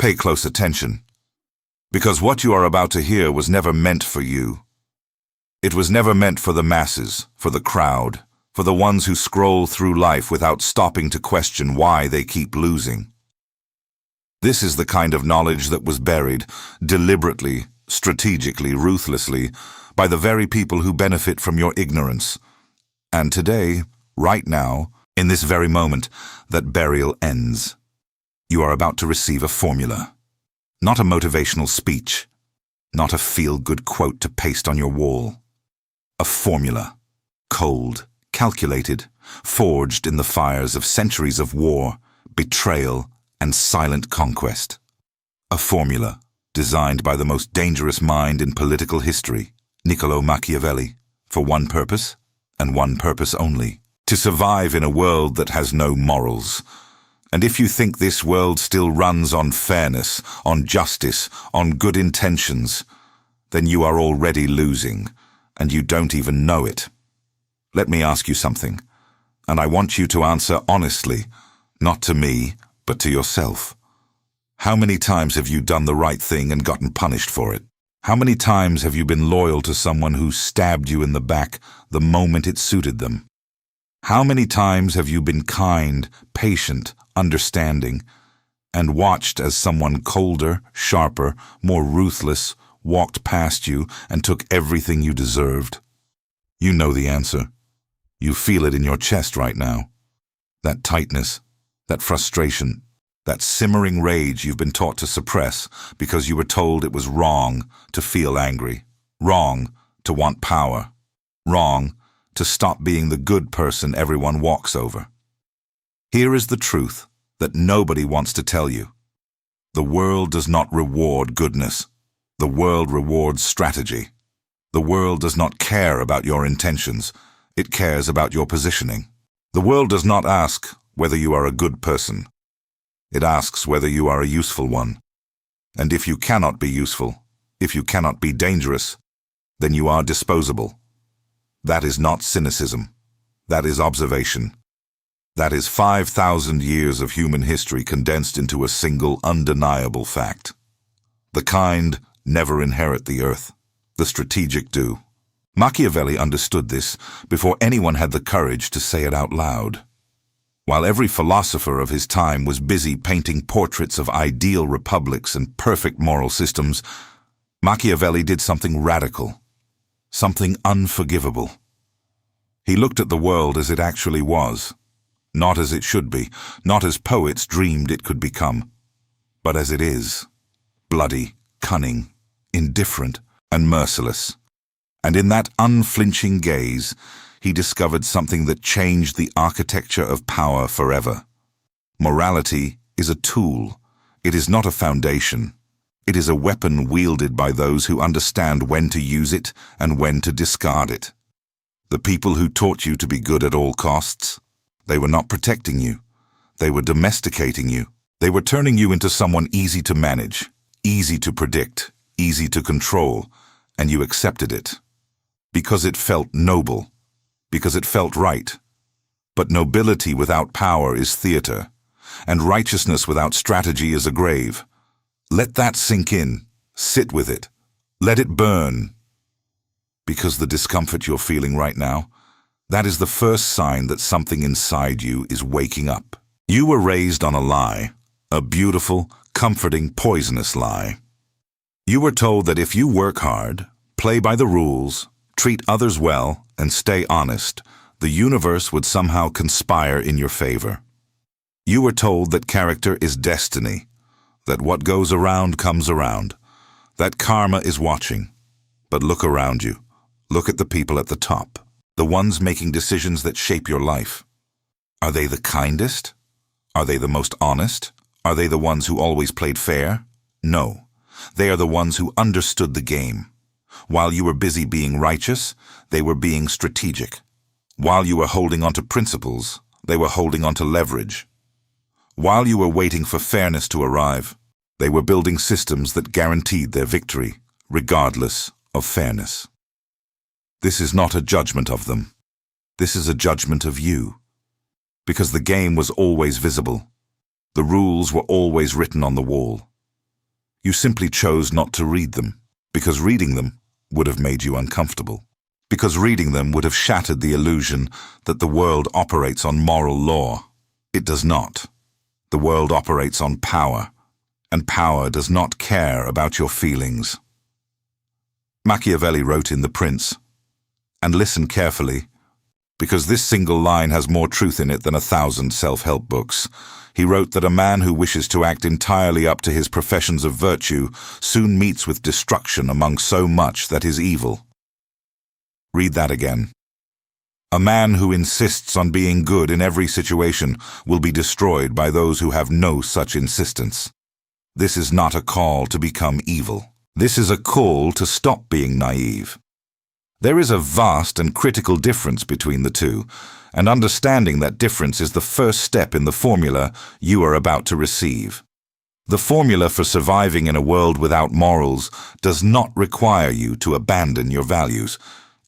Pay close attention, because what you are about to hear was never meant for you. It was never meant for the masses, for the crowd, for the ones who scroll through life without stopping to question why they keep losing. This is the kind of knowledge that was buried, deliberately, strategically, ruthlessly, by the very people who benefit from your ignorance. And today, right now, in this very moment, that burial ends. You are about to receive a formula. Not a motivational speech. Not a feel-good quote to paste on your wall. A formula. Cold, calculated, forged in the fires of centuries of war, betrayal, and silent conquest. A formula designed by the most dangerous mind in political history, Machiavelli, for one purpose, and one purpose only: to survive in a world that has no morals. And if you think this world still runs on fairness, on justice, on good intentions, then you are already losing, and you don't even know it. Let me ask you something, and I want you to answer honestly, not to me, but to yourself. How many times have you done the right thing and gotten punished for it? How many times have you been loyal to someone who stabbed you in the back the moment it suited them? How many times have you been kind, patient, understanding, and watched as someone colder, sharper, more ruthless walked past you and took everything you deserved? You know the answer. You feel it in your chest right now. That tightness, that frustration, that simmering rage you've been taught to suppress because you were told it was wrong to feel angry, wrong to want power, wrong to stop being the good person everyone walks over. Here is the truth that nobody wants to tell you. The world does not reward goodness. The world rewards strategy. The world does not care about your intentions. It cares about your positioning. The world does not ask whether you are a good person. It asks whether you are a useful one. And if you cannot be useful, if you cannot be dangerous, then you are disposable. That is not cynicism. That is observation. That is 5,000 years of human history condensed into a single undeniable fact. The kind never inherit the earth. The strategic do. Machiavelli understood this before anyone had the courage to say it out loud. While every philosopher of his time was busy painting portraits of ideal republics and perfect moral systems, Machiavelli did something radical, something unforgivable. He looked at the world as it actually was, not as it should be, not as poets dreamed it could become, but as it is: bloody, cunning, indifferent, and merciless. And in that unflinching gaze, he discovered something that changed the architecture of power forever. Morality is a tool. It is not a foundation. It is a weapon wielded by those who understand when to use it and when to discard it. The people who taught you to be good at all costs, they were not protecting you. They were domesticating you. They were turning you into someone easy to manage, easy to predict, easy to control, and you accepted it. Because it felt noble. Because it felt right. But nobility without power is theater, and righteousness without strategy is a grave. Let that sink in. Sit with it. Let it burn. Because the discomfort you're feeling right now, that is the first sign that something inside you is waking up. You were raised on a lie, a beautiful, comforting, poisonous lie. You were told that if you work hard, play by the rules, treat others well, and stay honest, the universe would somehow conspire in your favor. You were told that character is destiny, that what goes around comes around, that karma is watching. But look around you. Look at the people at the top, the ones making decisions that shape your life. Are they the kindest? Are they the most honest? Are they the ones who always played fair? No. They are the ones who understood the game. While you were busy being righteous, they were being strategic. While you were holding onto principles, they were holding onto leverage. While you were waiting for fairness to arrive, they were building systems that guaranteed their victory, regardless of fairness. This is not a judgment of them. This is a judgment of you. Because the game was always visible. The rules were always written on the wall. You simply chose not to read them, because reading them would have made you uncomfortable. Because reading them would have shattered the illusion that the world operates on moral law. It does not. The world operates on power, and power does not care about your feelings. Machiavelli wrote in The Prince, and listen carefully, because this single line has more truth in it than 1,000 self-help books. He wrote that a man who wishes to act entirely up to his professions of virtue soon meets with destruction among so much that is evil. Read that again. A man who insists on being good in every situation will be destroyed by those who have no such insistence. This is not a call to become evil. This is a call to stop being naive. There is a vast and critical difference between the two, and understanding that difference is the first step in the formula you are about to receive. The formula for surviving in a world without morals does not require you to abandon your values.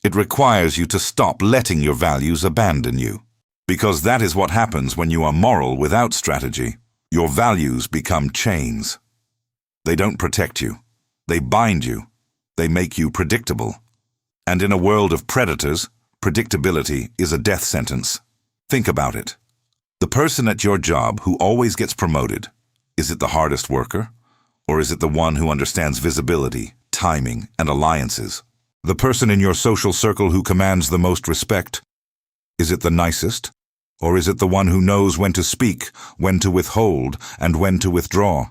It requires you to stop letting your values abandon you. Because that is what happens when you are moral without strategy. Your values become chains. They don't protect you. They bind you. They make you predictable. And in a world of predators, predictability is a death sentence. Think about it. The person at your job who always gets promoted, is it the hardest worker? Or is it the one who understands visibility, timing, and alliances? The person in your social circle who commands the most respect, is it the nicest? Or is it the one who knows when to speak, when to withhold, and when to withdraw?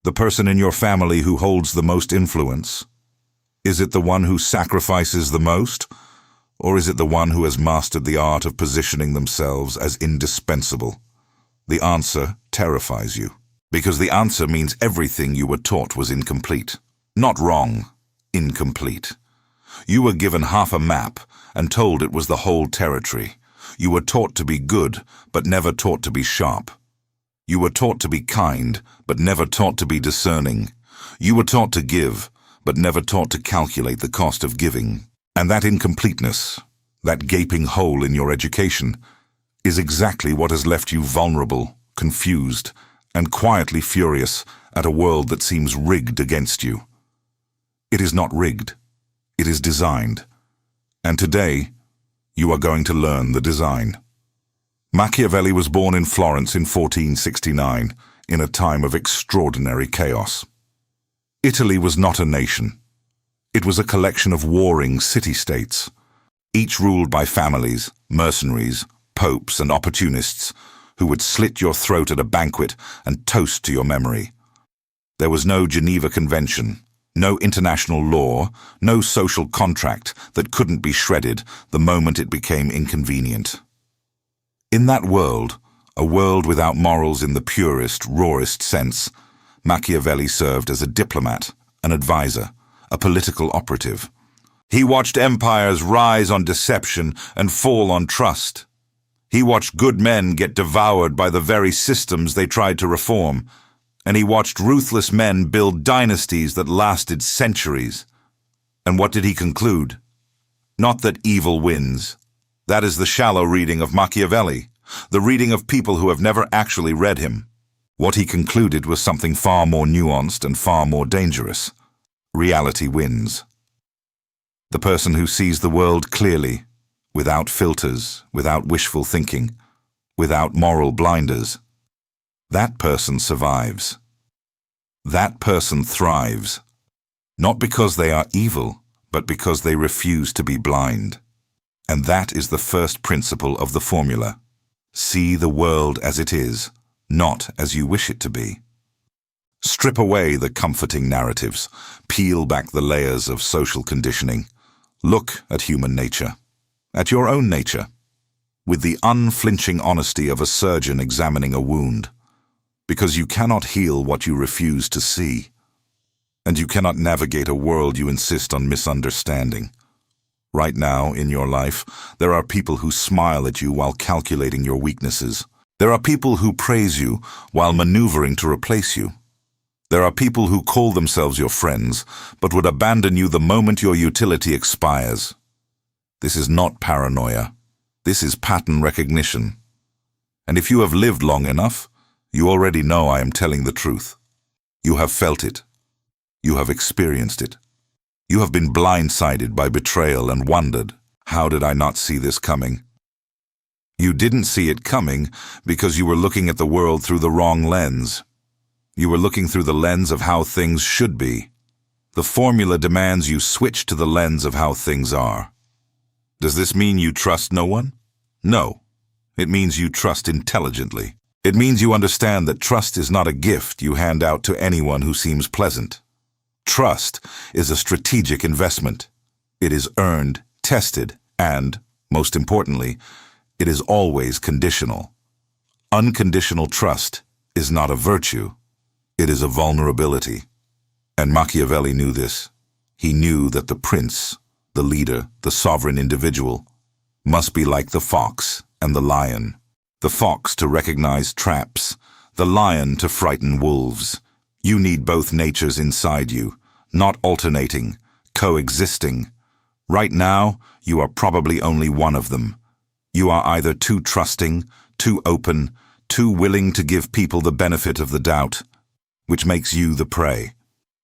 The person in your family who holds the most influence, is it the one who sacrifices the most? Or is it the one who has mastered the art of positioning themselves as indispensable? The answer terrifies you, because the answer means everything you were taught was incomplete. Not wrong, incomplete. You were given half a map and told it was the whole territory. You were taught to be good, but never taught to be sharp. You were taught to be kind, but never taught to be discerning. You were taught to give, but never taught to calculate the cost of giving. And that incompleteness, that gaping hole in your education, is exactly what has left you vulnerable, confused, and quietly furious at a world that seems rigged against you. It is not rigged. It is designed. And today, you are going to learn the design. Machiavelli was born in Florence in 1469, in a time of extraordinary chaos. Italy was not a nation. It was a collection of warring city-states, each ruled by families, mercenaries, popes, and opportunists who would slit your throat at a banquet and toast to your memory. There was no Geneva Convention, no international law, no social contract that couldn't be shredded the moment it became inconvenient. In that world, a world without morals in the purest, rawest sense, Machiavelli served as a diplomat, an advisor, a political operative. He watched empires rise on deception and fall on trust. He watched good men get devoured by the very systems they tried to reform, and he watched ruthless men build dynasties that lasted centuries. And what did he conclude? Not that evil wins. That is the shallow reading of Machiavelli, the reading of people who have never actually read him. What he concluded was something far more nuanced and far more dangerous. Reality wins. The person who sees the world clearly, without filters, without wishful thinking, without moral blinders, that person survives. That person thrives, not because they are evil, but because they refuse to be blind. And that is the first principle of the formula. See the world as it is, not as you wish it to be. Strip away the comforting narratives, peel back the layers of social conditioning. Look at human nature, at your own nature, with the unflinching honesty of a surgeon examining a wound. Because you cannot heal what you refuse to see, and you cannot navigate a world you insist on misunderstanding. Right now, in your life, there are people who smile at you while calculating your weaknesses. There are people who praise you while maneuvering to replace you. There are people who call themselves your friends, but would abandon you the moment your utility expires. This is not paranoia. This is pattern recognition. And if you have lived long enough, you already know I am telling the truth. You have felt it. You have experienced it. You have been blindsided by betrayal and wondered, how did I not see this coming? You didn't see it coming because you were looking at the world through the wrong lens. You were looking through the lens of how things should be. The formula demands you switch to the lens of how things are. Does this mean you trust no one? No. It means you trust intelligently. It means you understand that trust is not a gift you hand out to anyone who seems pleasant. Trust is a strategic investment. It is earned, tested, and, most importantly, it is always conditional. Unconditional trust is not a virtue. It is a vulnerability. And Machiavelli knew this. He knew that the prince, the leader, the sovereign individual, must be like the fox and the lion. The fox to recognize traps, the lion to frighten wolves. You need both natures inside you, not alternating, coexisting. Right now, you are probably only one of them. You are either too trusting, too open, too willing to give people the benefit of the doubt, which makes you the prey.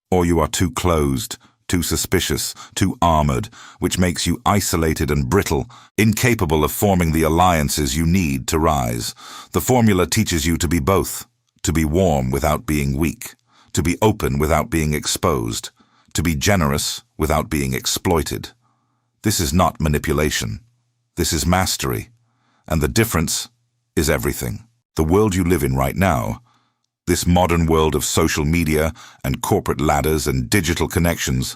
Or you are too closed, too suspicious, too armored, which makes you isolated and brittle, incapable of forming the alliances you need to rise. The formula teaches you to be both, to be warm without being weak, to be open without being exposed, to be generous without being exploited. This is not manipulation. This is mastery. And the difference is everything. The world you live in right now, this modern world of social media and corporate ladders and digital connections,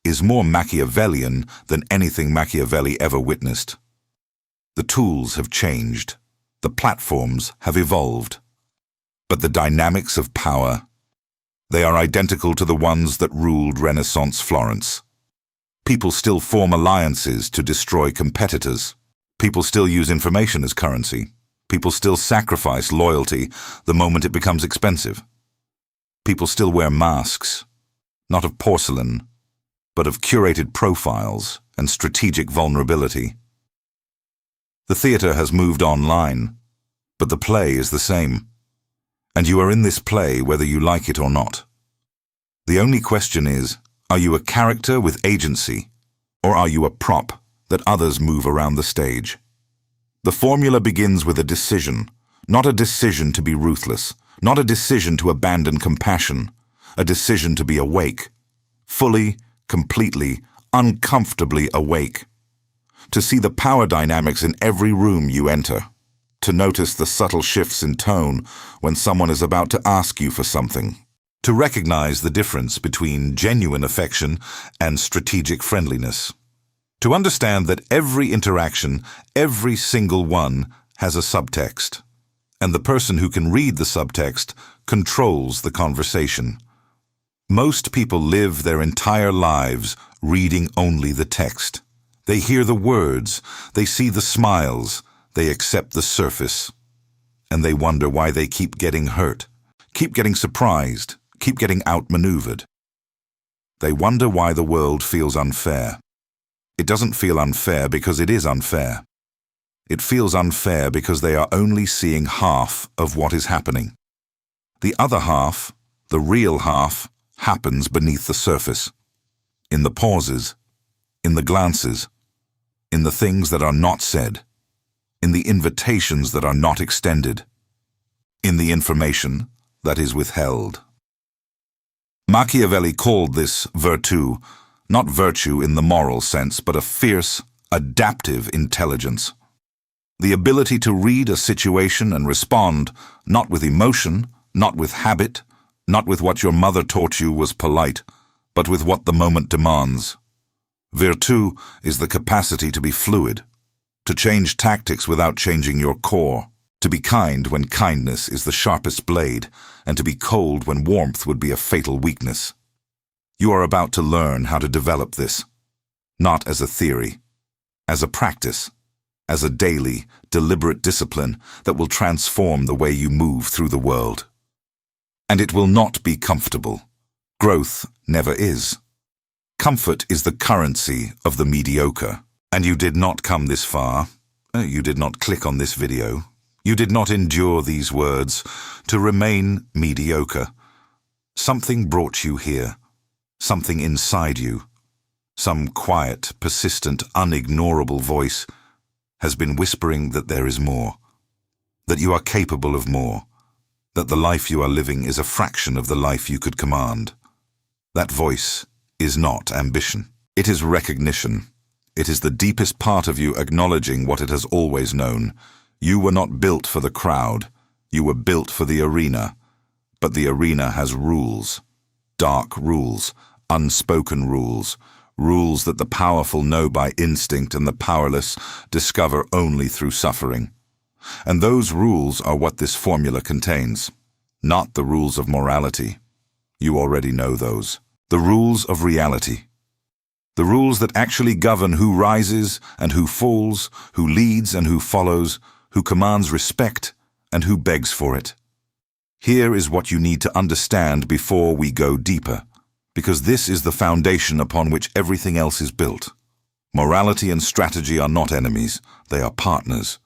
is more Machiavellian than anything Machiavelli ever witnessed. The tools have changed. The platforms have evolved. But the dynamics of power, they are identical to the ones that ruled Renaissance Florence. People still form alliances to destroy competitors. People still use information as currency. People still sacrifice loyalty the moment it becomes expensive. People still wear masks, not of porcelain, but of curated profiles and strategic vulnerability. The theater has moved online, but the play is the same. And you are in this play whether you like it or not. The only question is, are you a character with agency, or are you a prop that others move around the stage? The formula begins with a decision, not a decision to be ruthless, not a decision to abandon compassion, a decision to be awake, fully, completely, uncomfortably awake, to see the power dynamics in every room you enter, to notice the subtle shifts in tone when someone is about to ask you for something, to recognize the difference between genuine affection and strategic friendliness. To understand that every interaction, every single one, has a subtext, and the person who can read the subtext controls the conversation. Most people live their entire lives reading only the text. They hear the words, they see the smiles, they accept the surface, and they wonder why they keep getting hurt, keep getting surprised, keep getting outmaneuvered. They wonder why the world feels unfair. It doesn't feel unfair because it is unfair. It feels unfair because they are only seeing half of what is happening. The other half, the real half, happens beneath the surface, in the pauses, in the glances, in the things that are not said, in the invitations that are not extended, in the information that is withheld. Machiavelli called this virtù, not virtue in the moral sense, but a fierce, adaptive intelligence. The ability to read a situation and respond, not with emotion, not with habit, not with what your mother taught you was polite, but with what the moment demands. Virtù is the capacity to be fluid, to change tactics without changing your core, to be kind when kindness is the sharpest blade, and to be cold when warmth would be a fatal weakness. You are about to learn how to develop this, not as a theory, as a practice, as a daily, deliberate discipline that will transform the way you move through the world. And it will not be comfortable. Growth never is. Comfort is the currency of the mediocre. And you did not come this far. You did not click on this video. You did not endure these words to remain mediocre. Something brought you here. Something inside you, some quiet, persistent, unignorable voice, has been whispering that there is more, that you are capable of more, that the life you are living is a fraction of the life you could command. That voice is not ambition. It is recognition. It is the deepest part of you acknowledging what it has always known. You were not built for the crowd. You were built for the arena. But the arena has rules. Dark rules. Unspoken rules. Rules that the powerful know by instinct and the powerless discover only through suffering. And those rules are what this formula contains. Not the rules of morality. You already know those. The rules of reality. The rules that actually govern who rises and who falls, who leads and who follows, who commands respect and who begs for it. Here is what you need to understand before we go deeper, because this is the foundation upon which everything else is built. Morality and strategy are not enemies, they are partners,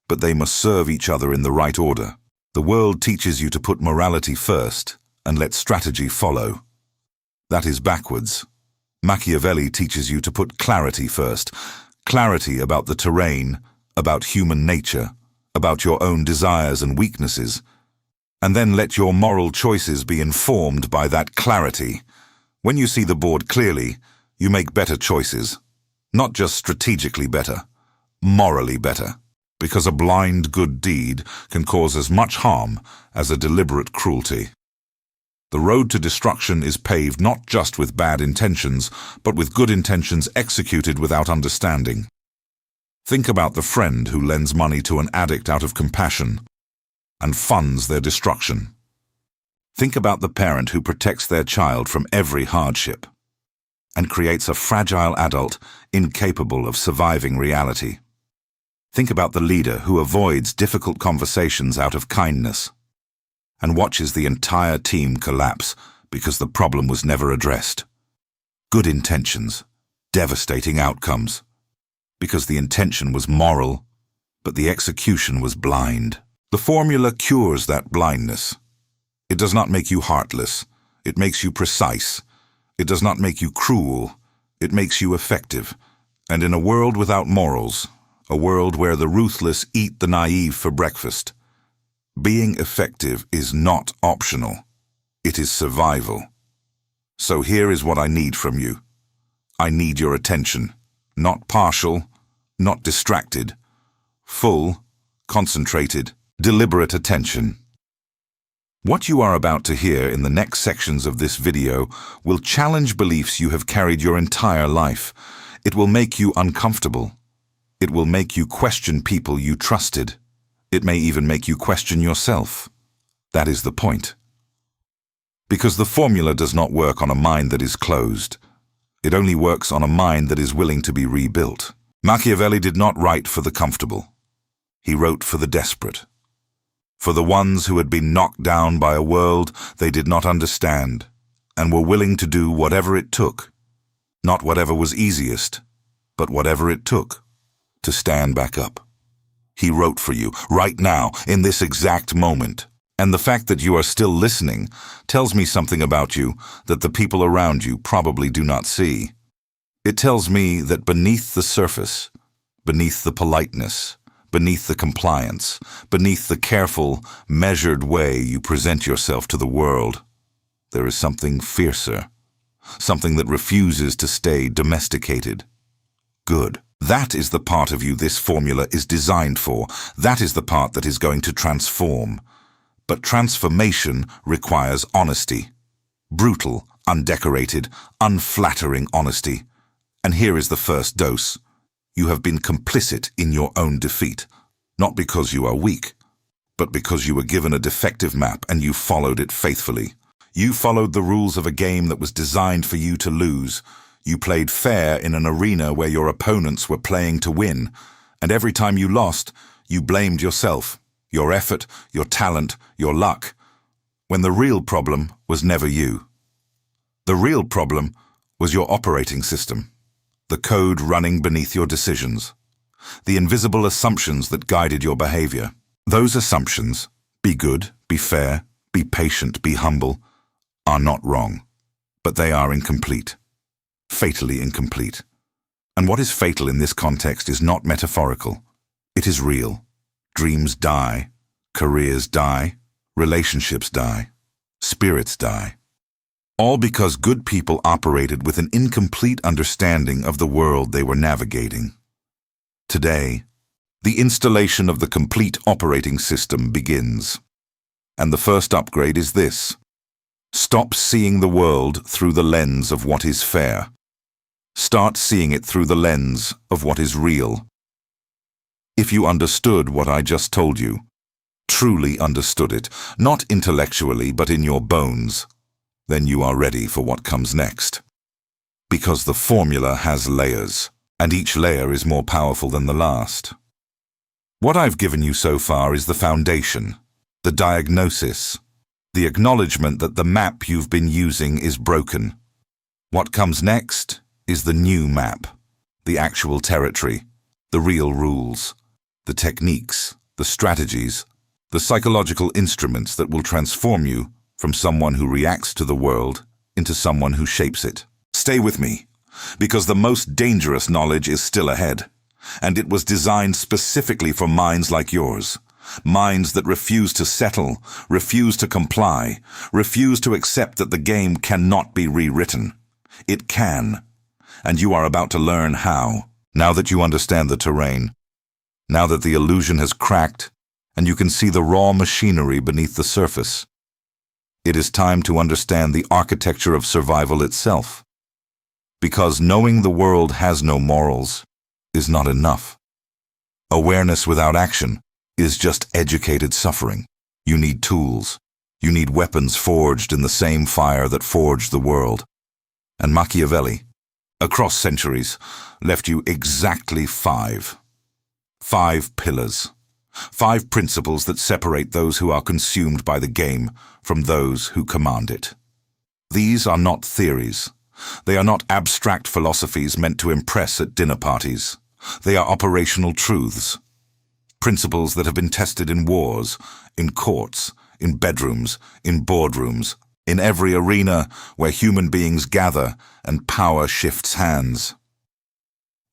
but they must serve each other in the right order. The world teaches you to put morality first and let strategy follow. That is backwards. Machiavelli teaches you to put clarity first, clarity about the terrain, about human nature, about your own desires and weaknesses, and then let your moral choices be informed by that clarity. When you see the board clearly, you make better choices, not just strategically better, morally better, because a blind good deed can cause as much harm as a deliberate cruelty. The road to destruction is paved not just with bad intentions, but with good intentions executed without understanding. Think about the friend who lends money to an addict out of compassion and funds their destruction. Think about the parent who protects their child from every hardship and creates a fragile adult incapable of surviving reality. Think about the leader who avoids difficult conversations out of kindness and watches the entire team collapse because the problem was never addressed. Good intentions, devastating outcomes, because the intention was moral, but the execution was blind. The formula cures that blindness. It does not make you heartless. It makes you precise. It does not make you cruel. It makes you effective. And in a world without morals, a world where the ruthless eat the naive for breakfast, being effective is not optional. It is survival. So here is what I need from you. I need your attention. Not partial, not distracted. Full, concentrated, deliberate attention. What you are about to hear in the next sections of this video will challenge beliefs you have carried your entire life. It will make you uncomfortable. It will make you question people you trusted. It may even make you question yourself. That is the point. Because the formula does not work on a mind that is closed. It only works on a mind that is willing to be rebuilt. Machiavelli did not write for the comfortable. He wrote for the desperate. For the ones who had been knocked down by a world they did not understand and were willing to do whatever it took, not whatever was easiest, but whatever it took to stand back up. He wrote for you right now, in this exact moment. And the fact that you are still listening tells me something about you that the people around you probably do not see. It tells me that beneath the surface, beneath the politeness, beneath the compliance, beneath the careful, measured way you present yourself to the world, there is something fiercer, something that refuses to stay domesticated. Good. That is the part of you this formula is designed for. That is the part that is going to transform. But transformation requires honesty. Brutal, undecorated, unflattering honesty. And here is the first dose. You have been complicit in your own defeat, not because you are weak, but because you were given a defective map and you followed it faithfully. You followed the rules of a game that was designed for you to lose. You played fair in an arena where your opponents were playing to win, and every time you lost, you blamed yourself, your effort, your talent, your luck, when the real problem was never you. The real problem was your operating system, the code running beneath your decisions, the invisible assumptions that guided your behavior. Those assumptions, be good, be fair, be patient, be humble, are not wrong. but they are incomplete. Fatally incomplete. And what is fatal in this context is not metaphorical. It is real. Dreams die, careers die, relationships die, spirits die. All because good people operated with an incomplete understanding of the world they were navigating. Today, the installation of the complete operating system begins. And the first upgrade is this: stop seeing the world through the lens of what is fair. Start seeing it through the lens of what is real. If you understood what I just told you, truly understood it, not intellectually but in your bones, then you are ready for what comes next. Because the formula has layers, and each layer is more powerful than the last. What I've given you so far is the foundation, the diagnosis, the acknowledgement that the map you've been using is broken. What comes next is the new map, the actual territory, the real rules, the techniques, the strategies, the psychological instruments that will transform you from someone who reacts to the world into someone who shapes it. Stay with me, because the most dangerous knowledge is still ahead, and it was designed specifically for minds like yours. Minds that refuse to settle, refuse to comply, refuse to accept that the game cannot be rewritten. It can, and you are about to learn how, now that you understand the terrain, now that the illusion has cracked and you can see the raw machinery beneath the surface. It is time to understand the architecture of survival itself. Because knowing the world has no morals is not enough. Awareness without action is just educated suffering. You need tools. You need weapons forged in the same fire that forged the world. And Machiavelli, across centuries, left you exactly five pillars. 5 principles that separate those who are consumed by the game from those who command it. These are not theories. They are not abstract philosophies meant to impress at dinner parties. They are operational truths. Principles that have been tested in wars, in courts, in bedrooms, in boardrooms, in every arena where human beings gather and power shifts hands.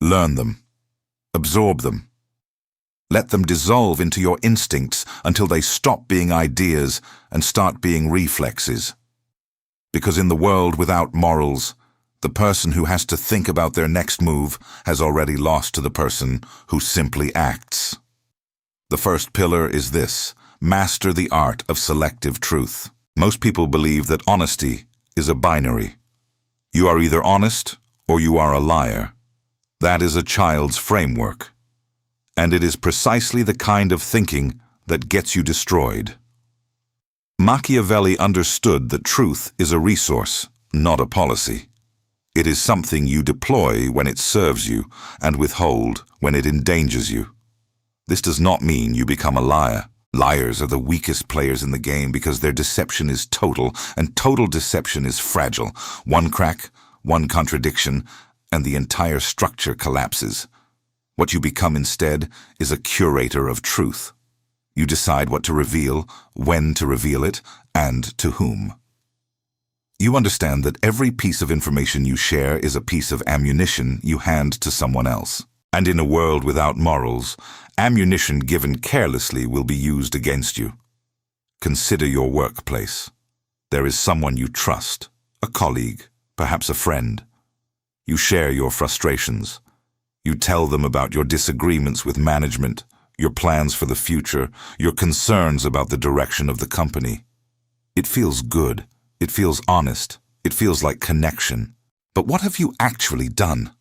Learn them. Absorb them. Let them dissolve into your instincts until they stop being ideas and start being reflexes. Because in the world without morals, the person who has to think about their next move has already lost to the person who simply acts. The first pillar is this: master the art of selective truth. Most people believe that honesty is a binary. You are either honest or you are a liar. That is a child's framework. And it is precisely the kind of thinking that gets you destroyed. Machiavelli understood that truth is a resource, not a policy. It is something you deploy when it serves you and withhold when it endangers you. This does not mean you become a liar. Liars are the weakest players in the game because their deception is total, and total deception is fragile. One crack, one contradiction, and the entire structure collapses. What you become instead is a curator of truth. You decide what to reveal, when to reveal it, and to whom. You understand that every piece of information you share is a piece of ammunition you hand to someone else. And in a world without morals, ammunition given carelessly will be used against you. Consider your workplace. There is someone you trust, a colleague, perhaps a friend. You share your frustrations. You tell them about your disagreements with management, your plans for the future, your concerns about the direction of the company. It feels good. It feels honest. It feels like connection. But what have you actually done?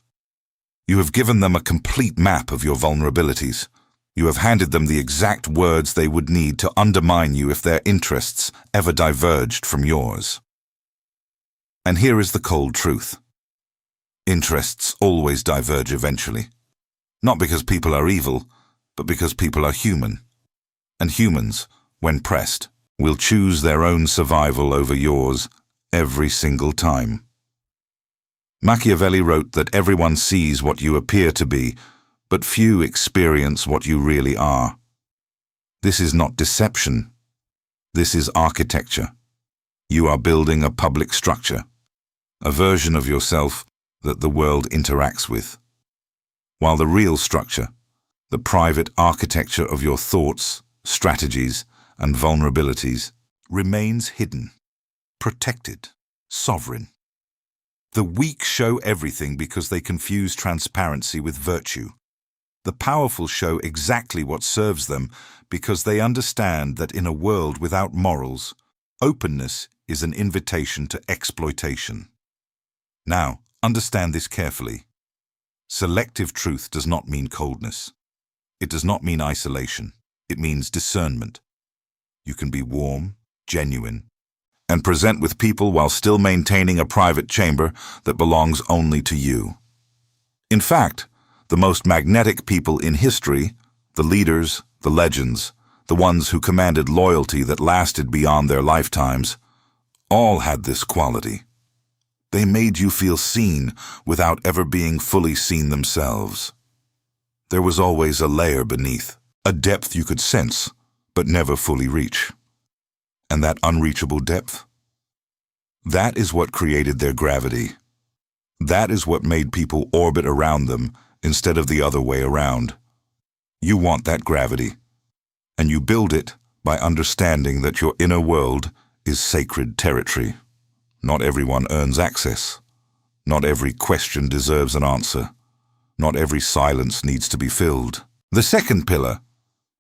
You have given them a complete map of your vulnerabilities. You have handed them the exact words they would need to undermine you if their interests ever diverged from yours. And here is the cold truth. Interests always diverge eventually. Not because people are evil, but because people are human. And humans, when pressed, will choose their own survival over yours every single time. Machiavelli wrote that everyone sees what you appear to be, but few experience what you really are. This is not deception. This is architecture. You are building a public structure. a version of yourself that the world interacts with. While the real structure, the private architecture of your thoughts, strategies, and vulnerabilities, remains hidden, protected, sovereign. The weak show everything because they confuse transparency with virtue. The powerful show exactly what serves them because they understand that in a world without morals, openness is an invitation to exploitation. Now, understand this carefully. Selective truth does not mean coldness. It does not mean isolation. It means discernment. You can be warm, genuine, and present with people while still maintaining a private chamber that belongs only to you. In fact, the most magnetic people in history, the leaders, the legends, the ones who commanded loyalty that lasted beyond their lifetimes, all had this quality. They made you feel seen without ever being fully seen themselves. There was always a layer beneath, a depth you could sense, but never fully reach. And that unreachable depth? That is what created their gravity. That is what made people orbit around them instead of the other way around. You want that gravity, and you build it by understanding that your inner world is sacred territory. Not everyone earns access. Not every question deserves an answer. Not every silence needs to be filled. The second pillar: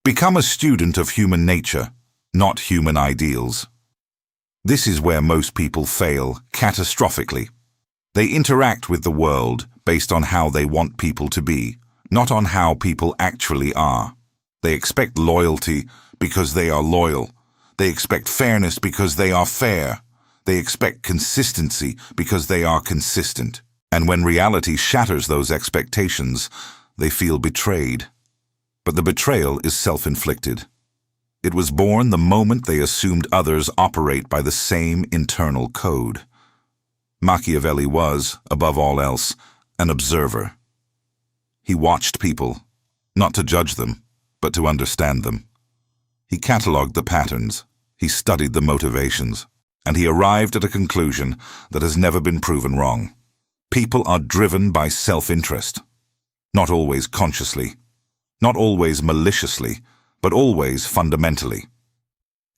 become a student of human nature, not human ideals. This is where most people fail catastrophically. They interact with the world based on how they want people to be, not on how people actually are. They expect loyalty because they are loyal. They expect fairness because they are fair. They expect consistency because they are consistent. And when reality shatters those expectations, they feel betrayed. But the betrayal is self-inflicted. It was born the moment they assumed others operate by the same internal code. Machiavelli was, above all else, an observer. He watched people, not to judge them, but to understand them. He catalogued the patterns, he studied the motivations, and he arrived at a conclusion that has never been proven wrong. People are driven by self-interest. Not always consciously, not always maliciously, but always fundamentally.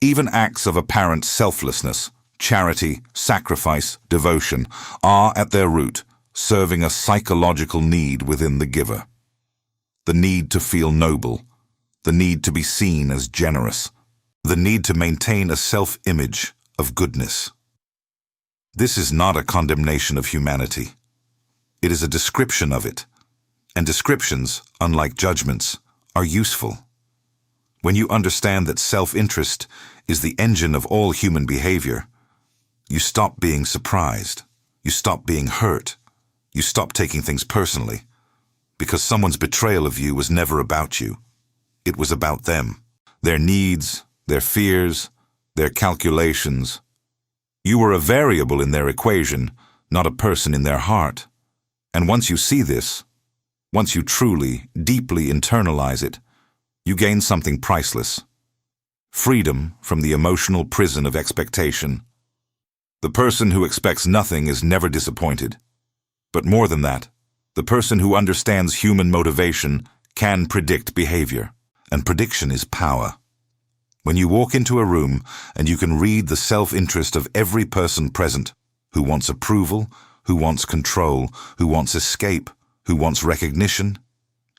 Even acts of apparent selflessness, charity, sacrifice, devotion, are at their root serving a psychological need within the giver. The need to feel noble, the need to be seen as generous, the need to maintain a self-image of goodness. This is not a condemnation of humanity. It is a description of it, and descriptions, unlike judgments, are useful. When you understand that self-interest is the engine of all human behavior, you stop being surprised, you stop being hurt, you stop taking things personally, because someone's betrayal of you was never about you. It was about them, their needs, their fears, their calculations. You were a variable in their equation, not a person in their heart. And once you see this, once you truly, deeply internalize it, you gain something priceless. Freedom from the emotional prison of expectation. The person who expects nothing is never disappointed. But more than that, the person who understands human motivation can predict behavior, and prediction is power. When you walk into a room and you can read the self-interest of every person present, who wants approval, who wants control, who wants escape, who wants recognition,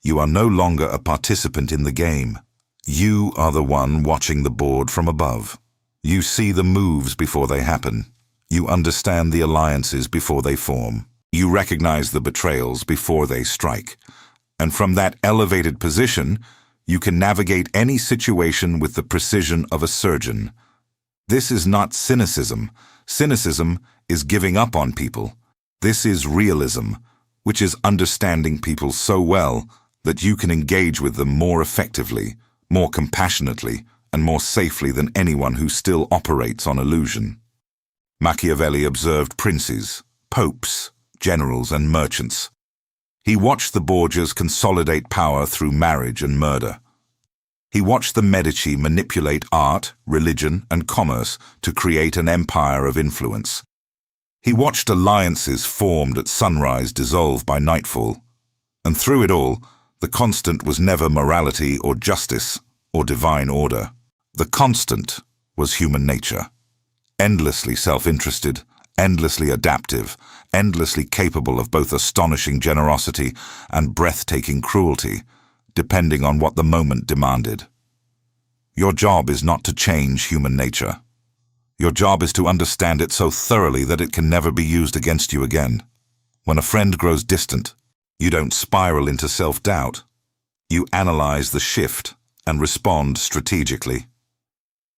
you are no longer a participant in the game. You are the one watching the board from above. You see the moves before they happen. You understand the alliances before they form. You recognize the betrayals before they strike. And from that elevated position, you can navigate any situation with the precision of a surgeon. This is not cynicism. Cynicism is giving up on people. This is realism, which is understanding people so well that you can engage with them more effectively, more compassionately, and more safely than anyone who still operates on illusion. Machiavelli observed princes, popes, generals, and merchants. He watched the Borgias consolidate power through marriage and murder. He watched the Medici manipulate art, religion, and commerce to create an empire of influence. He watched alliances formed at sunrise dissolve by nightfall, and through it all, the constant was never morality or justice or divine order. The constant was human nature, endlessly self-interested, endlessly adaptive, endlessly capable of both astonishing generosity and breathtaking cruelty, depending on what the moment demanded. Your job is not to change human nature. Your job is to understand it so thoroughly that it can never be used against you again. When a friend grows distant, you don't spiral into self-doubt. You analyze the shift and respond strategically.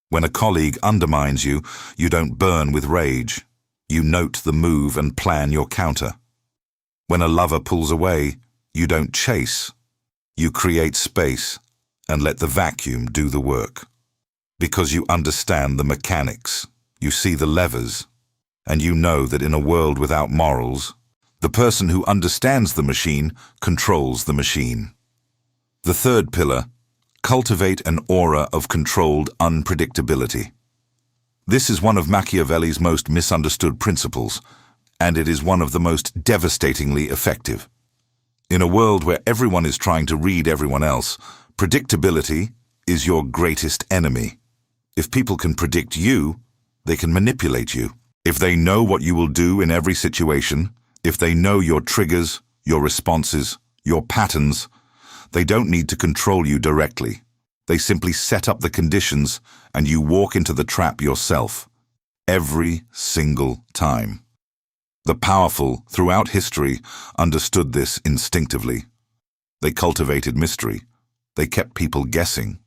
When a colleague undermines you, you don't burn with rage. You note the move and plan your counter. When a lover pulls away, you don't chase. You create space and let the vacuum do the work. Because you understand the mechanics, you see the levers, and you know that in a world without morals, the person who understands the machine controls the machine. The third pillar, cultivate an aura of controlled unpredictability. This is one of Machiavelli's most misunderstood principles, and it is one of the most devastatingly effective. In a world where everyone is trying to read everyone else, predictability is your greatest enemy. If people can predict you, they can manipulate you. If they know what you will do in every situation, if they know your triggers, your responses, your patterns, they don't need to control you directly. They simply set up the conditions and you walk into the trap yourself. Every single time. The powerful, throughout history, understood this instinctively. They cultivated mystery. They kept people guessing.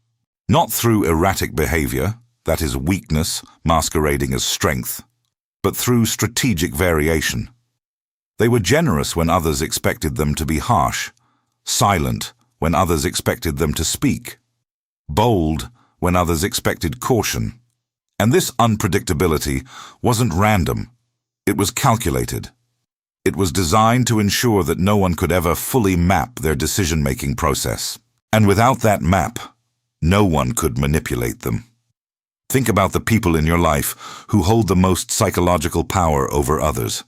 Not through erratic behavior, that is weakness masquerading as strength, but through strategic variation. They were generous when others expected them to be harsh, silent when others expected them to speak, bold when others expected caution. And this unpredictability wasn't random. It was calculated. It was designed to ensure that no one could ever fully map their decision-making process. And without that map, no one could manipulate them. Think about the people in your life who hold the most psychological power over others.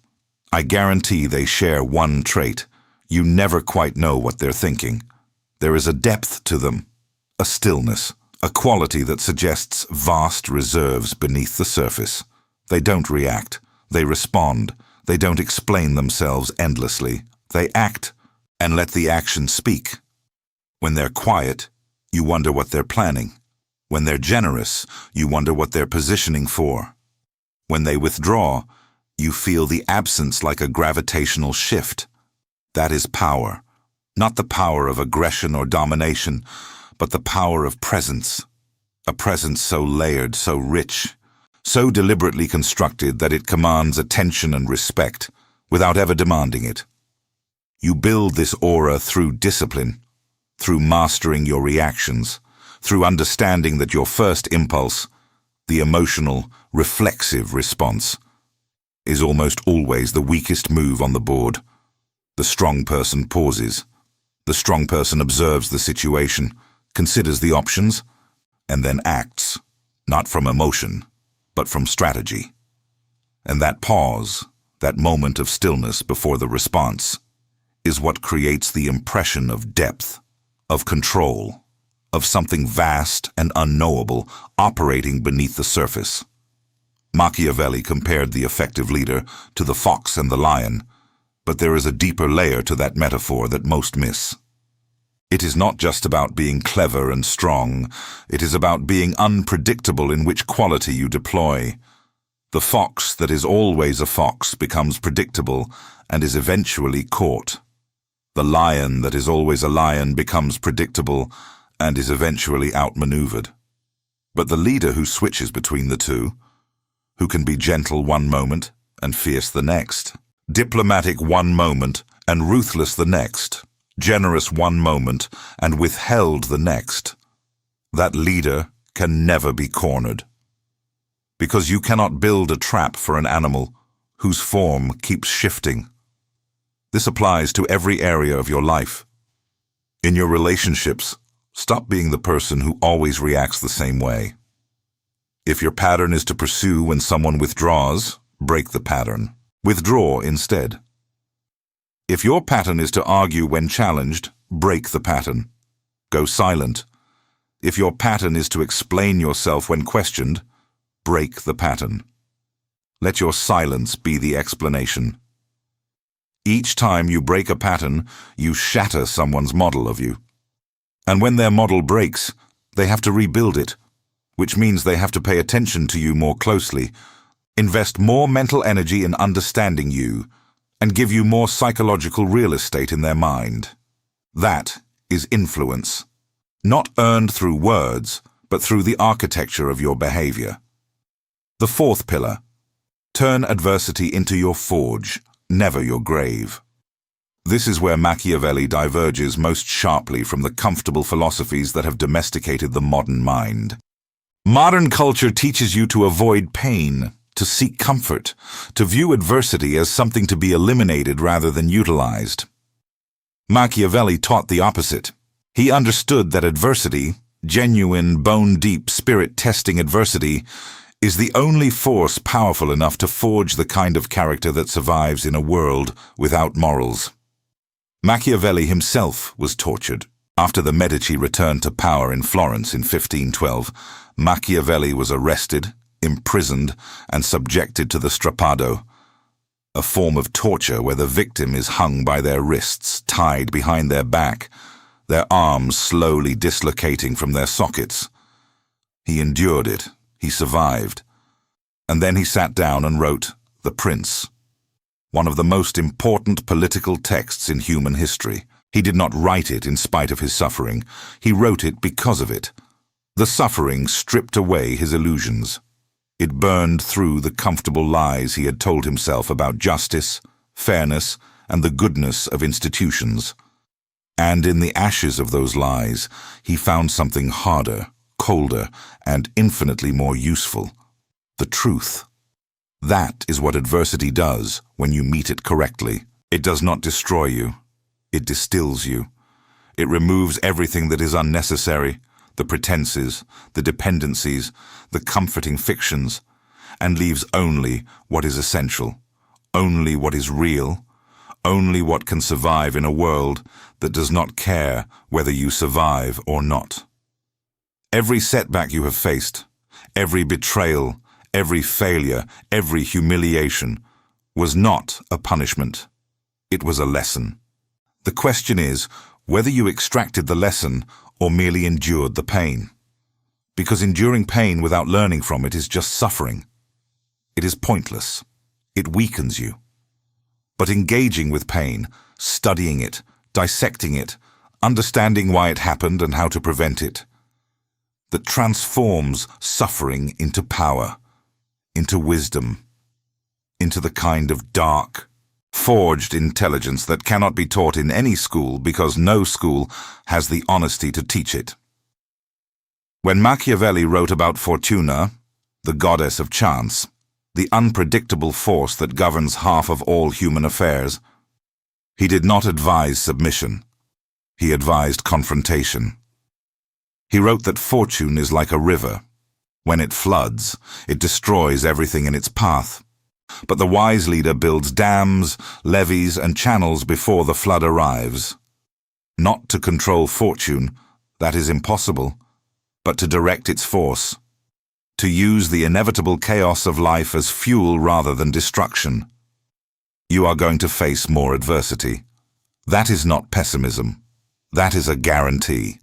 I guarantee they share one trait. You never quite know what they're thinking. There is a depth to them, a stillness, a quality that suggests vast reserves beneath the surface. They don't react. They respond. They don't explain themselves endlessly. They act and let the action speak. When they're quiet, you wonder what they're planning. When they're generous, you wonder what they're positioning for. When they withdraw, you feel the absence like a gravitational shift. That is power. Not the power of aggression or domination, but the power of presence. A presence so layered, so rich, so deliberately constructed that it commands attention and respect without ever demanding it. You build this aura through discipline, through mastering your reactions, through understanding that your first impulse, the emotional, reflexive response, is almost always the weakest move on the board. The strong person pauses. The strong person observes the situation, considers the options, and then acts, not from emotion, but from strategy. And that pause, that moment of stillness before the response, is what creates the impression of depth, of control, of something vast and unknowable operating beneath the surface. Machiavelli compared the effective leader to the fox and the lion, but there is a deeper layer to that metaphor that most miss. It is not just about being clever and strong, it is about being unpredictable in which quality you deploy. The fox that is always a fox becomes predictable and is eventually caught. The lion that is always a lion becomes predictable and is eventually outmaneuvered. But the leader who switches between the two, who can be gentle one moment and fierce the next, diplomatic one moment and ruthless the next, generous one moment and withheld the next, that leader can never be cornered. Because you cannot build a trap for an animal whose form keeps shifting. This applies to every area of your life. In your relationships, stop being the person who always reacts the same way. If your pattern is to pursue when someone withdraws, break the pattern. Withdraw instead. If your pattern is to argue when challenged, break the pattern. Go silent. If your pattern is to explain yourself when questioned, break the pattern. Let your silence be the explanation. Each time you break a pattern, you shatter someone's model of you. And when their model breaks, they have to rebuild it, which means they have to pay attention to you more closely, invest more mental energy in understanding you, and give you more psychological real estate in their mind. That is influence, not earned through words, but through the architecture of your behavior. The fourth pillar: turn adversity into your forge, never your grave. This is where Machiavelli diverges most sharply from the comfortable philosophies that have domesticated the modern mind. Modern culture teaches you to avoid pain, to seek comfort, to view adversity as something to be eliminated rather than utilized. Machiavelli taught the opposite. He understood that adversity, genuine, bone-deep, spirit-testing adversity, is the only force powerful enough to forge the kind of character that survives in a world without morals. Machiavelli himself was tortured. After the Medici returned to power in Florence in 1512, Machiavelli was arrested, imprisoned, and subjected to the strappado, a form of torture where the victim is hung by their wrists, tied behind their back, their arms slowly dislocating from their sockets. He endured it. He survived. And then he sat down and wrote The Prince, one of the most important political texts in human history. He did not write it in spite of his suffering. He wrote it because of it. The suffering stripped away his illusions. It burned through the comfortable lies he had told himself about justice, fairness, and the goodness of institutions. And in the ashes of those lies, he found something harder, colder, and infinitely more useful: the truth. That is what adversity does when you meet it correctly. It does not destroy you. It distills you. It removes everything that is unnecessary, the pretenses, the dependencies, the comforting fictions, and leaves only what is essential, only what is real, only what can survive in a world that does not care whether you survive or not. Every setback you have faced, every betrayal, every failure, every humiliation, was not a punishment. It was a lesson. The question is whether you extracted the lesson or merely endured the pain. Because enduring pain without learning from it is just suffering. It is pointless. It weakens you. But engaging with pain, studying it, dissecting it, understanding why it happened and how to prevent it, that transforms suffering into power, into wisdom, into the kind of dark, forged intelligence that cannot be taught in any school because no school has the honesty to teach it. When Machiavelli wrote about Fortuna, the goddess of chance, the unpredictable force that governs half of all human affairs, he did not advise submission. He advised confrontation. He wrote that fortune is like a river. When it floods, it destroys everything in its path. But the wise leader builds dams, levees, and channels before the flood arrives. Not to control fortune, that is impossible, but to direct its force. To use the inevitable chaos of life as fuel rather than destruction. You are going to face more adversity. That is not pessimism. That is a guarantee.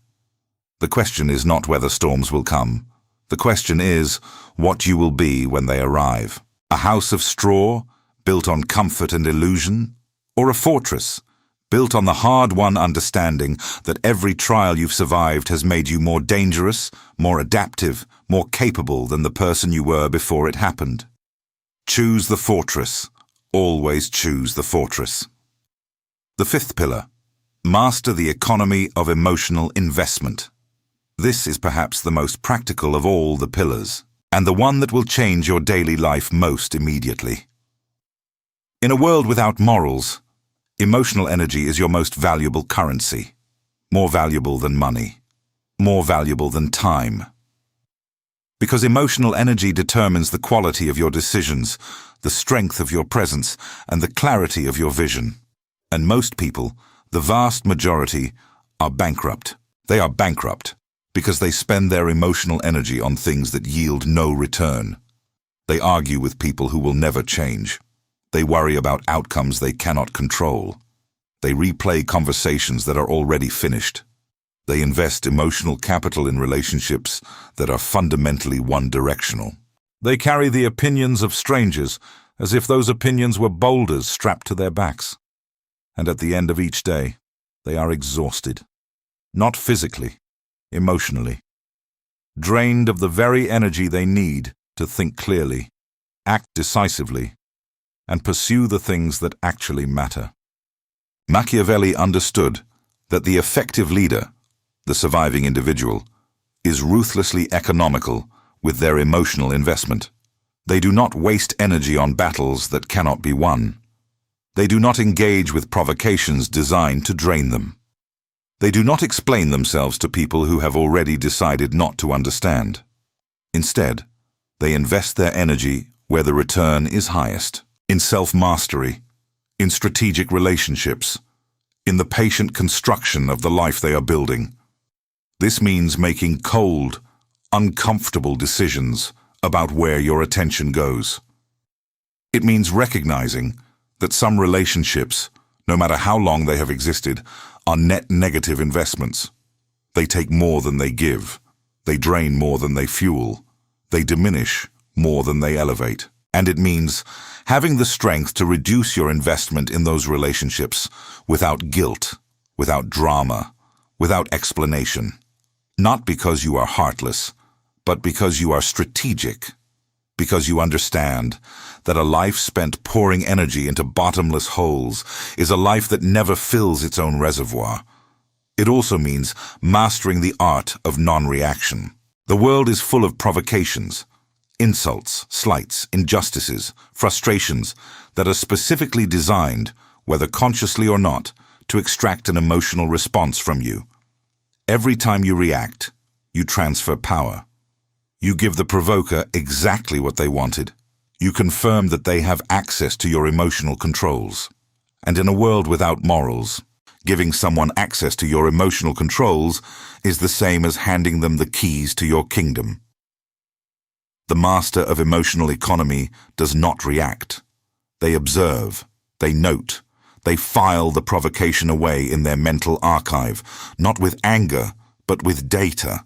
The question is not whether storms will come. The question is what you will be when they arrive. A house of straw, built on comfort and illusion, or a fortress, built on the hard-won understanding that every trial you've survived has made you more dangerous, more adaptive, more capable than the person you were before it happened. Choose the fortress. Always choose the fortress. The fifth pillar: master the economy of emotional investment. This is perhaps the most practical of all the pillars, and the one that will change your daily life most immediately. In a world without morals, emotional energy is your most valuable currency, more valuable than money, more valuable than time. Because emotional energy determines the quality of your decisions, the strength of your presence, and the clarity of your vision. And most people, the vast majority, are bankrupt. They are bankrupt because they spend their emotional energy on things that yield no return. They argue with people who will never change. They worry about outcomes they cannot control. They replay conversations that are already finished. They invest emotional capital in relationships that are fundamentally one-directional. They carry the opinions of strangers as if those opinions were boulders strapped to their backs. And at the end of each day, they are exhausted. Not physically, emotionally. Drained of the very energy they need to think clearly, act decisively, and pursue the things that actually matter. Machiavelli understood that the effective leader, the surviving individual, is ruthlessly economical with their emotional investment. They do not waste energy on battles that cannot be won. They do not engage with provocations designed to drain them. They do not explain themselves to people who have already decided not to understand. Instead, they invest their energy where the return is highest, in self-mastery, in strategic relationships, in the patient construction of the life they are building. This means making cold, uncomfortable decisions about where your attention goes. It means recognizing that some relationships, no matter how long they have existed, are net negative investments. They take more than they give. They drain more than they fuel. They diminish more than they elevate. And it means having the strength to reduce your investment in those relationships without guilt, without drama, without explanation. Not because you are heartless, but because you are strategic. Because you understand that a life spent pouring energy into bottomless holes is a life that never fills its own reservoir. It also means mastering the art of non-reaction. The world is full of provocations, insults, slights, injustices, frustrations that are specifically designed, whether consciously or not, to extract an emotional response from you. Every time you react, you transfer power. You give the provoker exactly what they wanted. You confirm that they have access to your emotional controls. And in a world without morals, giving someone access to your emotional controls is the same as handing them the keys to your kingdom. The master of emotional economy does not react. They observe, they note, they file the provocation away in their mental archive, not with anger, but with data.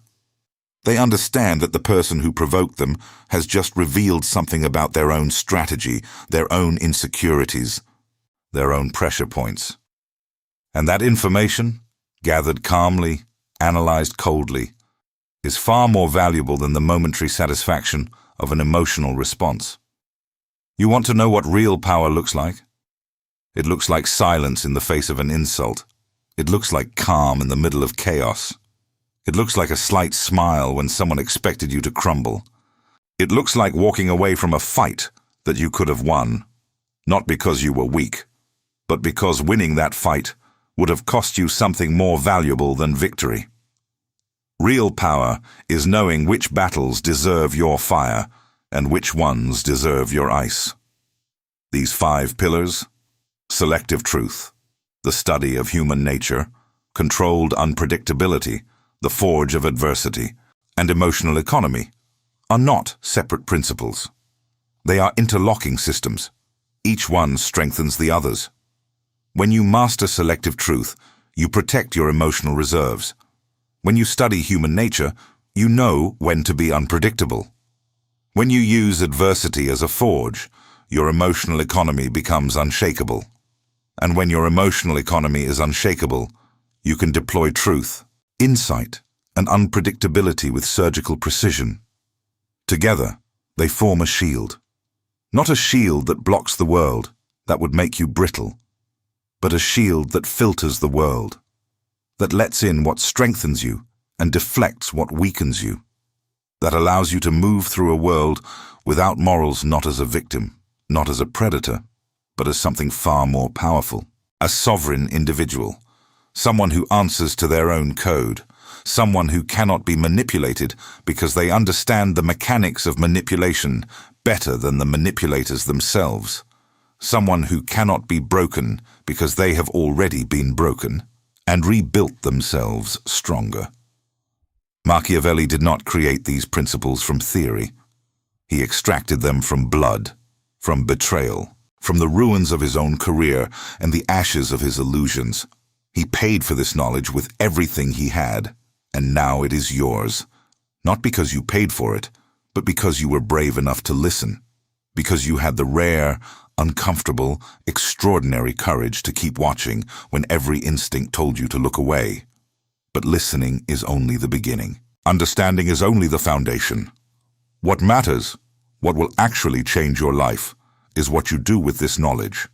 They understand that the person who provoked them has just revealed something about their own strategy, their own insecurities, their own pressure points. And that information, gathered calmly, analyzed coldly, is far more valuable than the momentary satisfaction of an emotional response. You want to know what real power looks like? It looks like silence in the face of an insult. It looks like calm in the middle of chaos. It looks like a slight smile when someone expected you to crumble. It looks like walking away from a fight that you could have won, not because you were weak, but because winning that fight would have cost you something more valuable than victory. Real power is knowing which battles deserve your fire and which ones deserve your ice. These 5 pillars: selective truth, the study of human nature, controlled unpredictability, the forge of adversity, and emotional economy, are not separate principles. They are interlocking systems. Each one strengthens the others. When you master selective truth, you protect your emotional reserves. When you study human nature, you know when to be unpredictable. When you use adversity as a forge, your emotional economy becomes unshakable. And when your emotional economy is unshakable, you can deploy truth, insight, and unpredictability with surgical precision. Together, they form a shield. Not a shield that blocks the world, that would make you brittle, but a shield that filters the world, that lets in what strengthens you and deflects what weakens you, that allows you to move through a world without morals, not as a victim, not as a predator, but as something far more powerful, a sovereign individual, someone who answers to their own code, someone who cannot be manipulated because they understand the mechanics of manipulation better than the manipulators themselves, someone who cannot be broken because they have already been broken and rebuilt themselves stronger. Machiavelli did not create these principles from theory. He extracted them from blood, from betrayal, from the ruins of his own career and the ashes of his illusions. He paid for this knowledge with everything he had, and now it is yours. Not because you paid for it, but because you were brave enough to listen, because you had the rare, uncomfortable, extraordinary courage to keep watching when every instinct told you to look away. But listening is only the beginning. Understanding is only the foundation. What matters, what will actually change your life, is what you do with this knowledge,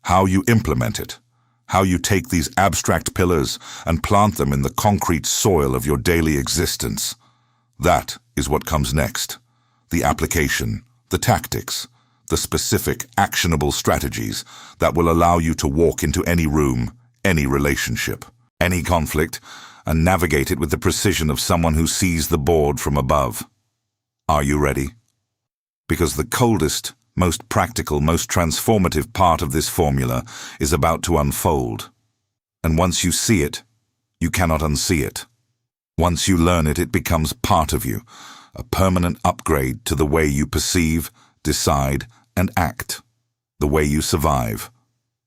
how you implement it, how you take these abstract pillars and plant them in the concrete soil of your daily existence. That is what comes next. The application, the tactics, the specific, actionable strategies that will allow you to walk into any room, any relationship, any conflict, and navigate it with the precision of someone who sees the board from above. Are you ready? Because the coldest, most practical, most transformative part of this formula is about to unfold. And once you see it, you cannot unsee it. Once you learn it, it becomes part of you, a permanent upgrade to the way you perceive, decide, and act, the way you survive.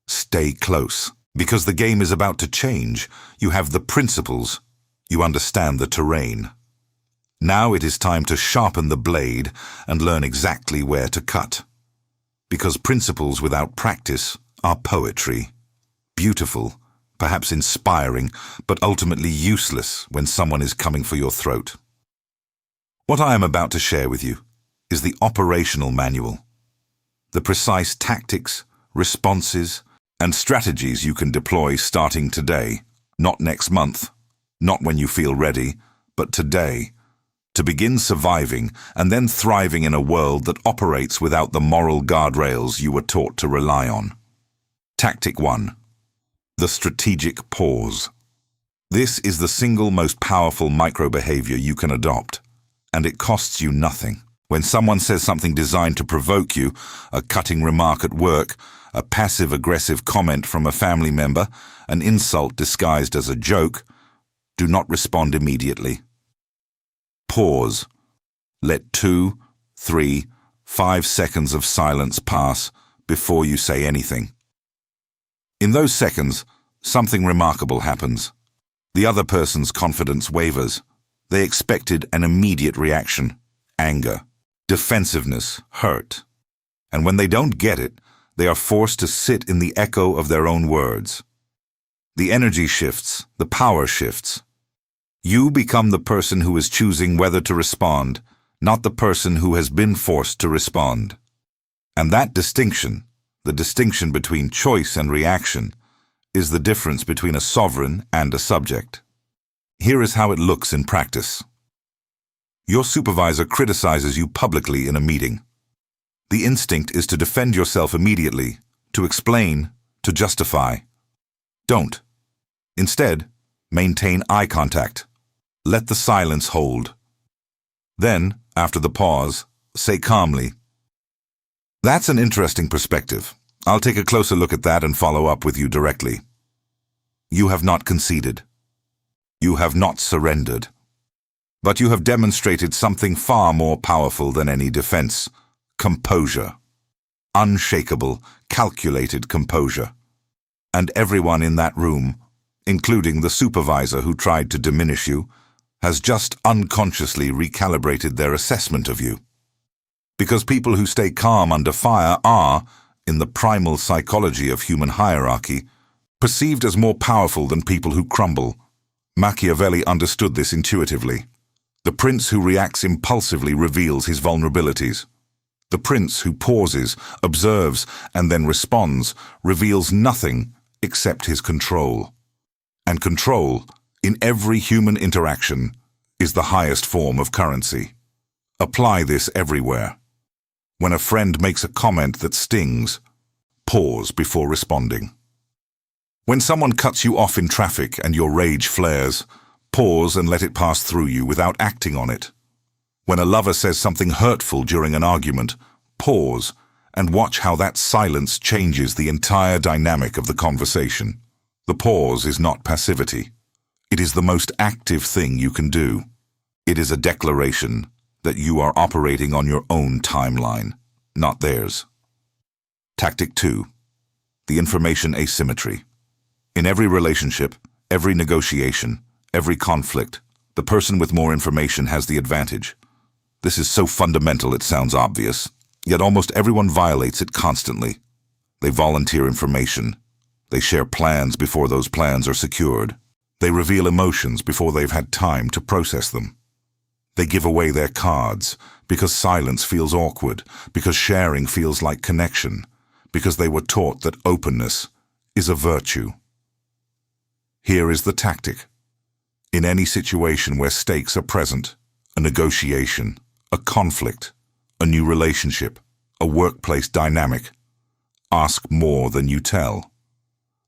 Stay close, because the game is about to change. You have the principles, you understand the terrain. Now it is time to sharpen the blade and learn exactly where to cut. Because principles without practice are poetry. Beautiful, perhaps inspiring, but ultimately useless when someone is coming for your throat. What I am about to share with you is the operational manual. The precise tactics, responses, and strategies you can deploy starting today, not next month, not when you feel ready, but today, to begin surviving and then thriving in a world that operates without the moral guardrails you were taught to rely on. Tactic 1. The strategic pause. This is the single most powerful micro-behavior you can adopt, and it costs you nothing. When someone says something designed to provoke you, a cutting remark at work, a passive-aggressive comment from a family member, an insult disguised as a joke, do not respond immediately. Pause. Let 2, 3, 5 seconds of silence pass before you say anything. In those seconds, something remarkable happens. The other person's confidence wavers. They expected an immediate reaction, anger, defensiveness, hurt. And when they don't get it, they are forced to sit in the echo of their own words. The energy shifts, the power shifts. You become the person who is choosing whether to respond, not the person who has been forced to respond. And that distinction, the distinction between choice and reaction, is the difference between a sovereign and a subject. Here is how it looks in practice. Your supervisor criticizes you publicly in a meeting. The instinct is to defend yourself immediately, to explain, to justify. Don't. Instead, maintain eye contact. Let the silence hold. Then, after the pause, say calmly, "That's an interesting perspective. I'll take a closer look at that and follow up with you directly." You have not conceded. You have not surrendered. But you have demonstrated something far more powerful than any defense: composure. Unshakable, calculated composure. And everyone in that room, including the supervisor who tried to diminish you, has just unconsciously recalibrated their assessment of you. Because people who stay calm under fire are, in the primal psychology of human hierarchy, perceived as more powerful than people who crumble. Machiavelli understood this intuitively. The prince who reacts impulsively reveals his vulnerabilities. The prince who pauses, observes, and then responds reveals nothing except his control. And control, in every human interaction, is the highest form of currency. Apply this everywhere. When a friend makes a comment that stings, pause before responding. When someone cuts you off in traffic and your rage flares, Pause and let it pass through you without acting on it. When a lover says something hurtful during an argument, pause and watch how that silence changes the entire dynamic of the conversation. The pause is not passivity. It is the most active thing you can do. It is a declaration that you are operating on your own timeline, not theirs. Tactic 2. The information asymmetry. In every relationship, every negotiation, every conflict, the person with more information has the advantage. This is so fundamental it sounds obvious, yet almost everyone violates it constantly. They volunteer information. They share plans before those plans are secured. They reveal emotions before they've had time to process them. They give away their cards because silence feels awkward, because sharing feels like connection, because they were taught that openness is a virtue. Here is the tactic. In any situation where stakes are present, a negotiation, a conflict, a new relationship, a workplace dynamic, ask more than you tell.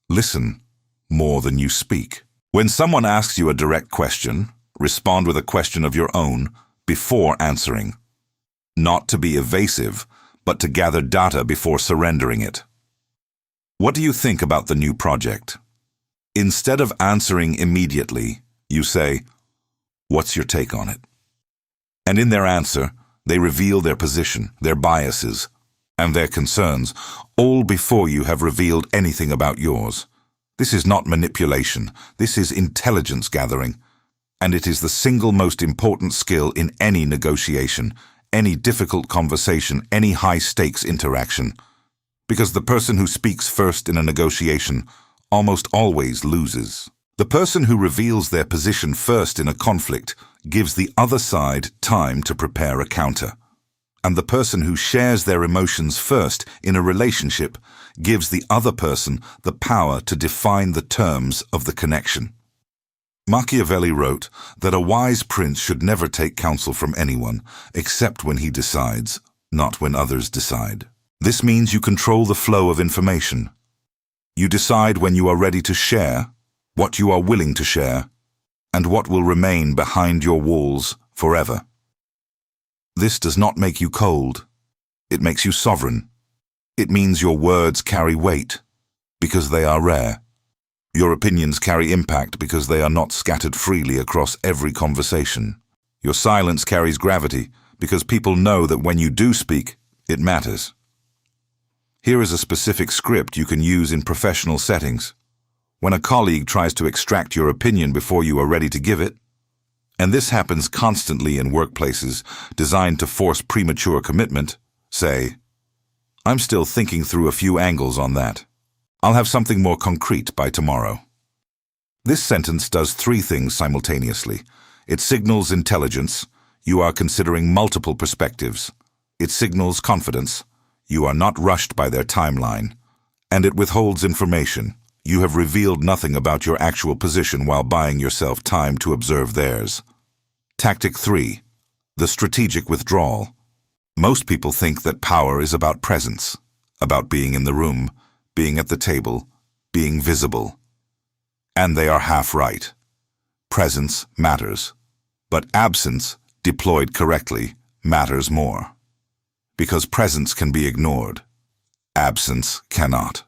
Listen more than you speak. When someone asks you a direct question, respond with a question of your own before answering. Not to be evasive, but to gather data before surrendering it. What do you think about the new project? Instead of answering immediately, you say, "What's your take on it?" And in their answer, they reveal their position, their biases, and their concerns, all before you have revealed anything about yours. This is not manipulation. This is intelligence gathering, and it is the single most important skill in any negotiation, any difficult conversation, any high-stakes interaction. Because the person who speaks first in a negotiation almost always loses. The person who reveals their position first in a conflict gives the other side time to prepare a counter. And the person who shares their emotions first in a relationship gives the other person the power to define the terms of the connection. Machiavelli wrote that a wise prince should never take counsel from anyone except when he decides, not when others decide. This means you control the flow of information. You decide when you are ready to share, what you are willing to share, and what will remain behind your walls forever. This does not make you cold. It makes you sovereign. It means your words carry weight because they are rare. Your opinions carry impact because they are not scattered freely across every conversation. Your silence carries gravity because people know that when you do speak, it matters. Here is a specific script you can use in professional settings. When a colleague tries to extract your opinion before you are ready to give it, and this happens constantly in workplaces designed to force premature commitment, say, "I'm still thinking through a few angles on that. I'll have something more concrete by tomorrow." This sentence does three things simultaneously. It signals intelligence. You are considering multiple perspectives. It signals confidence. You are not rushed by their timeline. And it withholds information. You have revealed nothing about your actual position while buying yourself time to observe theirs. Tactic 3. The strategic withdrawal. Most people think that power is about presence, about being in the room, being at the table, being visible. And they are half right. Presence matters. But absence, deployed correctly, matters more. Because presence can be ignored. Absence cannot.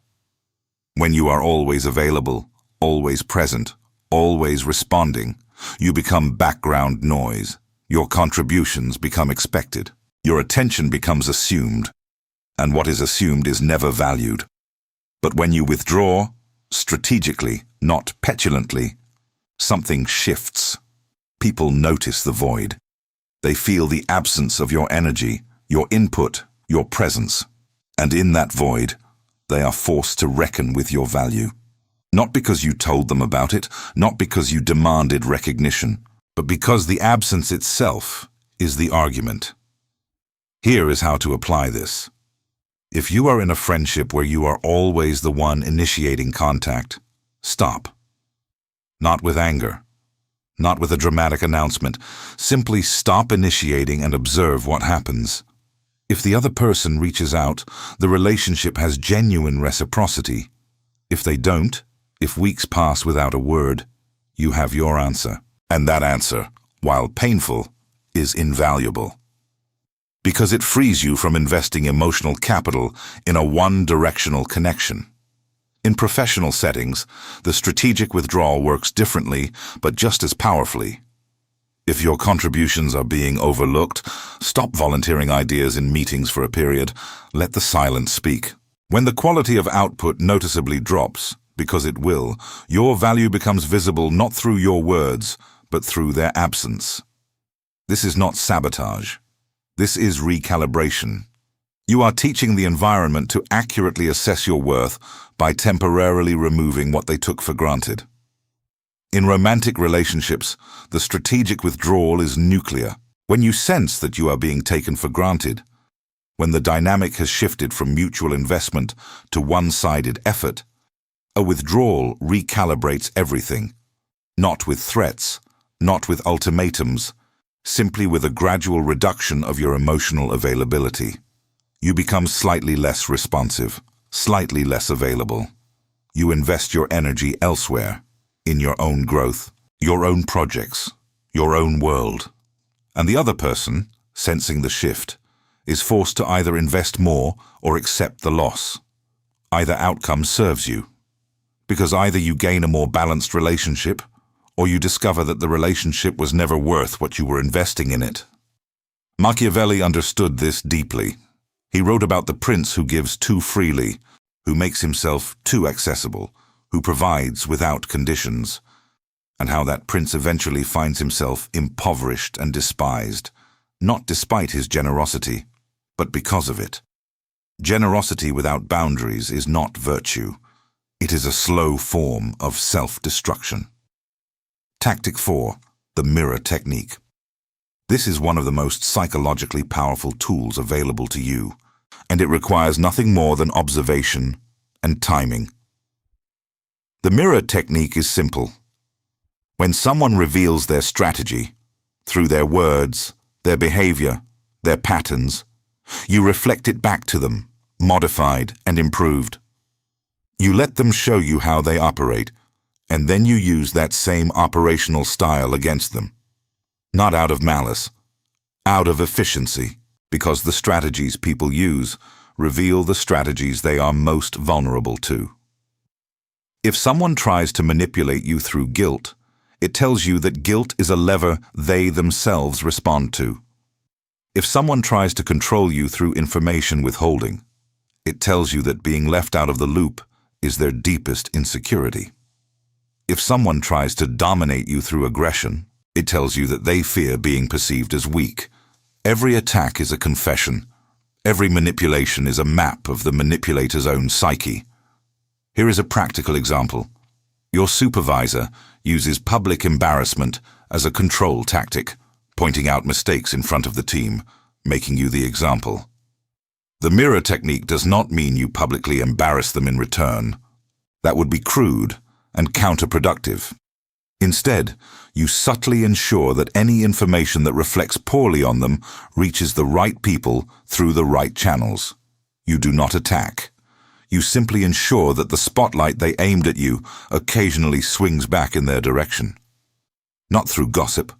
When you are always available, always present, always responding, you become background noise. Your contributions become expected. Your attention becomes assumed, and what is assumed is never valued. But when you withdraw, strategically, not petulantly, something shifts. People notice the void. They feel the absence of your energy, your input, your presence. And in that void, they are forced to reckon with your value. Not because you told them about it, not because you demanded recognition, but because the absence itself is the argument. Here is how to apply this. If you are in a friendship where you are always the one initiating contact, stop. Not with anger, not with a dramatic announcement. Simply stop initiating and observe what happens. If the other person reaches out, the relationship has genuine reciprocity. If they don't, if weeks pass without a word, you have your answer. And that answer, while painful, is invaluable. Because it frees you from investing emotional capital in a one-directional connection. In professional settings, the strategic withdrawal works differently, but just as powerfully. If your contributions are being overlooked, stop volunteering ideas in meetings for a period. Let the silence speak. When the quality of output noticeably drops, because it will, your value becomes visible not through your words, but through their absence. This is not sabotage. This is recalibration. You are teaching the environment to accurately assess your worth by temporarily removing what they took for granted. In romantic relationships, the strategic withdrawal is nuclear. When you sense that you are being taken for granted, when the dynamic has shifted from mutual investment to one-sided effort, a withdrawal recalibrates everything. Not with threats, not with ultimatums, simply with a gradual reduction of your emotional availability. You become slightly less responsive, slightly less available. You invest your energy elsewhere, in your own growth, your own projects, your own world. And the other person, sensing the shift, is forced to either invest more or accept the loss. Either outcome serves you, because either you gain a more balanced relationship, or you discover that the relationship was never worth what you were investing in it. Machiavelli understood this deeply. He wrote about the prince who gives too freely, who makes himself too accessible, who provides without conditions, and how that prince eventually finds himself impoverished and despised, not despite his generosity, but because of it. Generosity without boundaries is not virtue. It is a slow form of self-destruction. Tactic 4. The mirror technique. This is one of the most psychologically powerful tools available to you, and it requires nothing more than observation and timing. The mirror technique is simple. When someone reveals their strategy, through their words, their behavior, their patterns, you reflect it back to them, modified and improved. You let them show you how they operate, and then you use that same operational style against them. Not out of malice, out of efficiency, because the strategies people use reveal the strategies they are most vulnerable to. If someone tries to manipulate you through guilt, it tells you that guilt is a lever they themselves respond to. If someone tries to control you through information withholding, it tells you that being left out of the loop is their deepest insecurity. If someone tries to dominate you through aggression, it tells you that they fear being perceived as weak. Every attack is a confession. Every manipulation is a map of the manipulator's own psyche. Here is a practical example. Your supervisor uses public embarrassment as a control tactic, pointing out mistakes in front of the team, making you the example. The mirror technique does not mean you publicly embarrass them in return. That would be crude and counterproductive. Instead, you subtly ensure that any information that reflects poorly on them reaches the right people through the right channels. You do not attack. You simply ensure that the spotlight they aimed at you occasionally swings back in their direction. Not through gossip.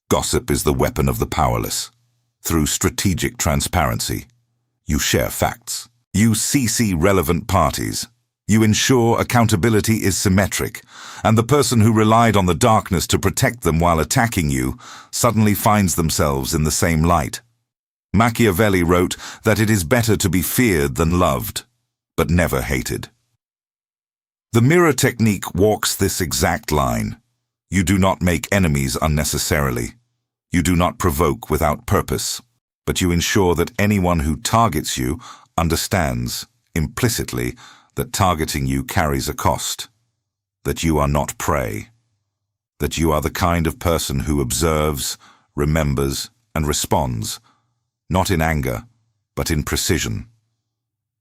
Gossip is the weapon of the powerless. Through strategic transparency. You share facts. You CC relevant parties. You ensure accountability is symmetric, and the person who relied on the darkness to protect them while attacking you suddenly finds themselves in the same light. Machiavelli wrote that it is better to be feared than loved, but never hated. The mirror technique walks this exact line. You do not make enemies unnecessarily. You do not provoke without purpose, but you ensure that anyone who targets you understands, implicitly, that targeting you carries a cost, that you are not prey, that you are the kind of person who observes, remembers, and responds, not in anger, but in precision.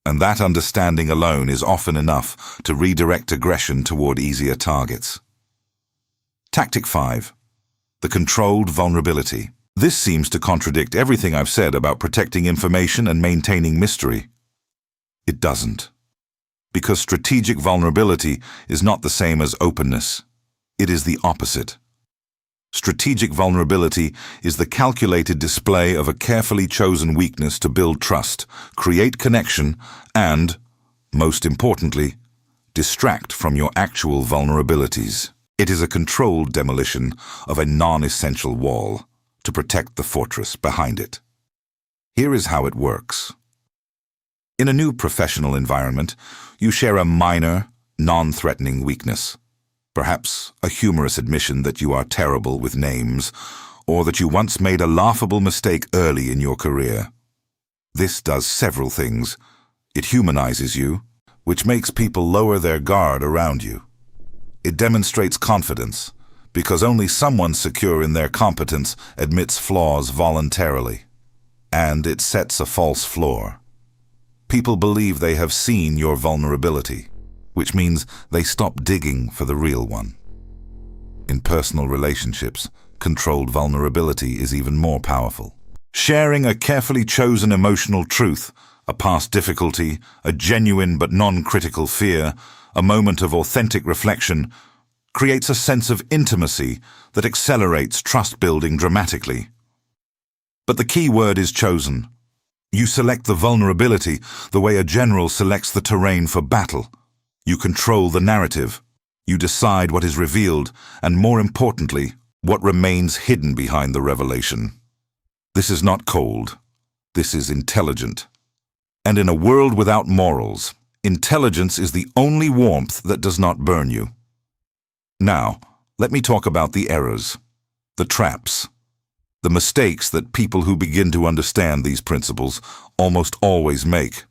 And that understanding alone is often enough to redirect aggression toward easier targets. Tactic 5. The controlled vulnerability. This seems to contradict everything I've said about protecting information and maintaining mystery. It doesn't. Because strategic vulnerability is not the same as openness. It is the opposite. Strategic vulnerability is the calculated display of a carefully chosen weakness to build trust, create connection, and, most importantly, distract from your actual vulnerabilities. It is a controlled demolition of a non-essential wall to protect the fortress behind it. Here is how it works. In a new professional environment, you share a minor, non-threatening weakness. Perhaps a humorous admission that you are terrible with names, or that you once made a laughable mistake early in your career. This does several things. It humanizes you, which makes people lower their guard around you. It demonstrates confidence, because only someone secure in their competence admits flaws voluntarily. And it sets a false floor. People believe they have seen your vulnerability, which means they stop digging for the real one. In personal relationships, controlled vulnerability is even more powerful. Sharing a carefully chosen emotional truth, a past difficulty, a genuine but non-critical fear, a moment of authentic reflection, creates a sense of intimacy that accelerates trust building dramatically. But the key word is chosen. You select the vulnerability the way a general selects the terrain for battle. You control the narrative. You decide what is revealed, and more importantly, what remains hidden behind the revelation. This is not cold. This is intelligent. And in a world without morals, intelligence is the only warmth that does not burn you. Now, let me talk about the errors, the traps, the mistakes that people who begin to understand these principles almost always make,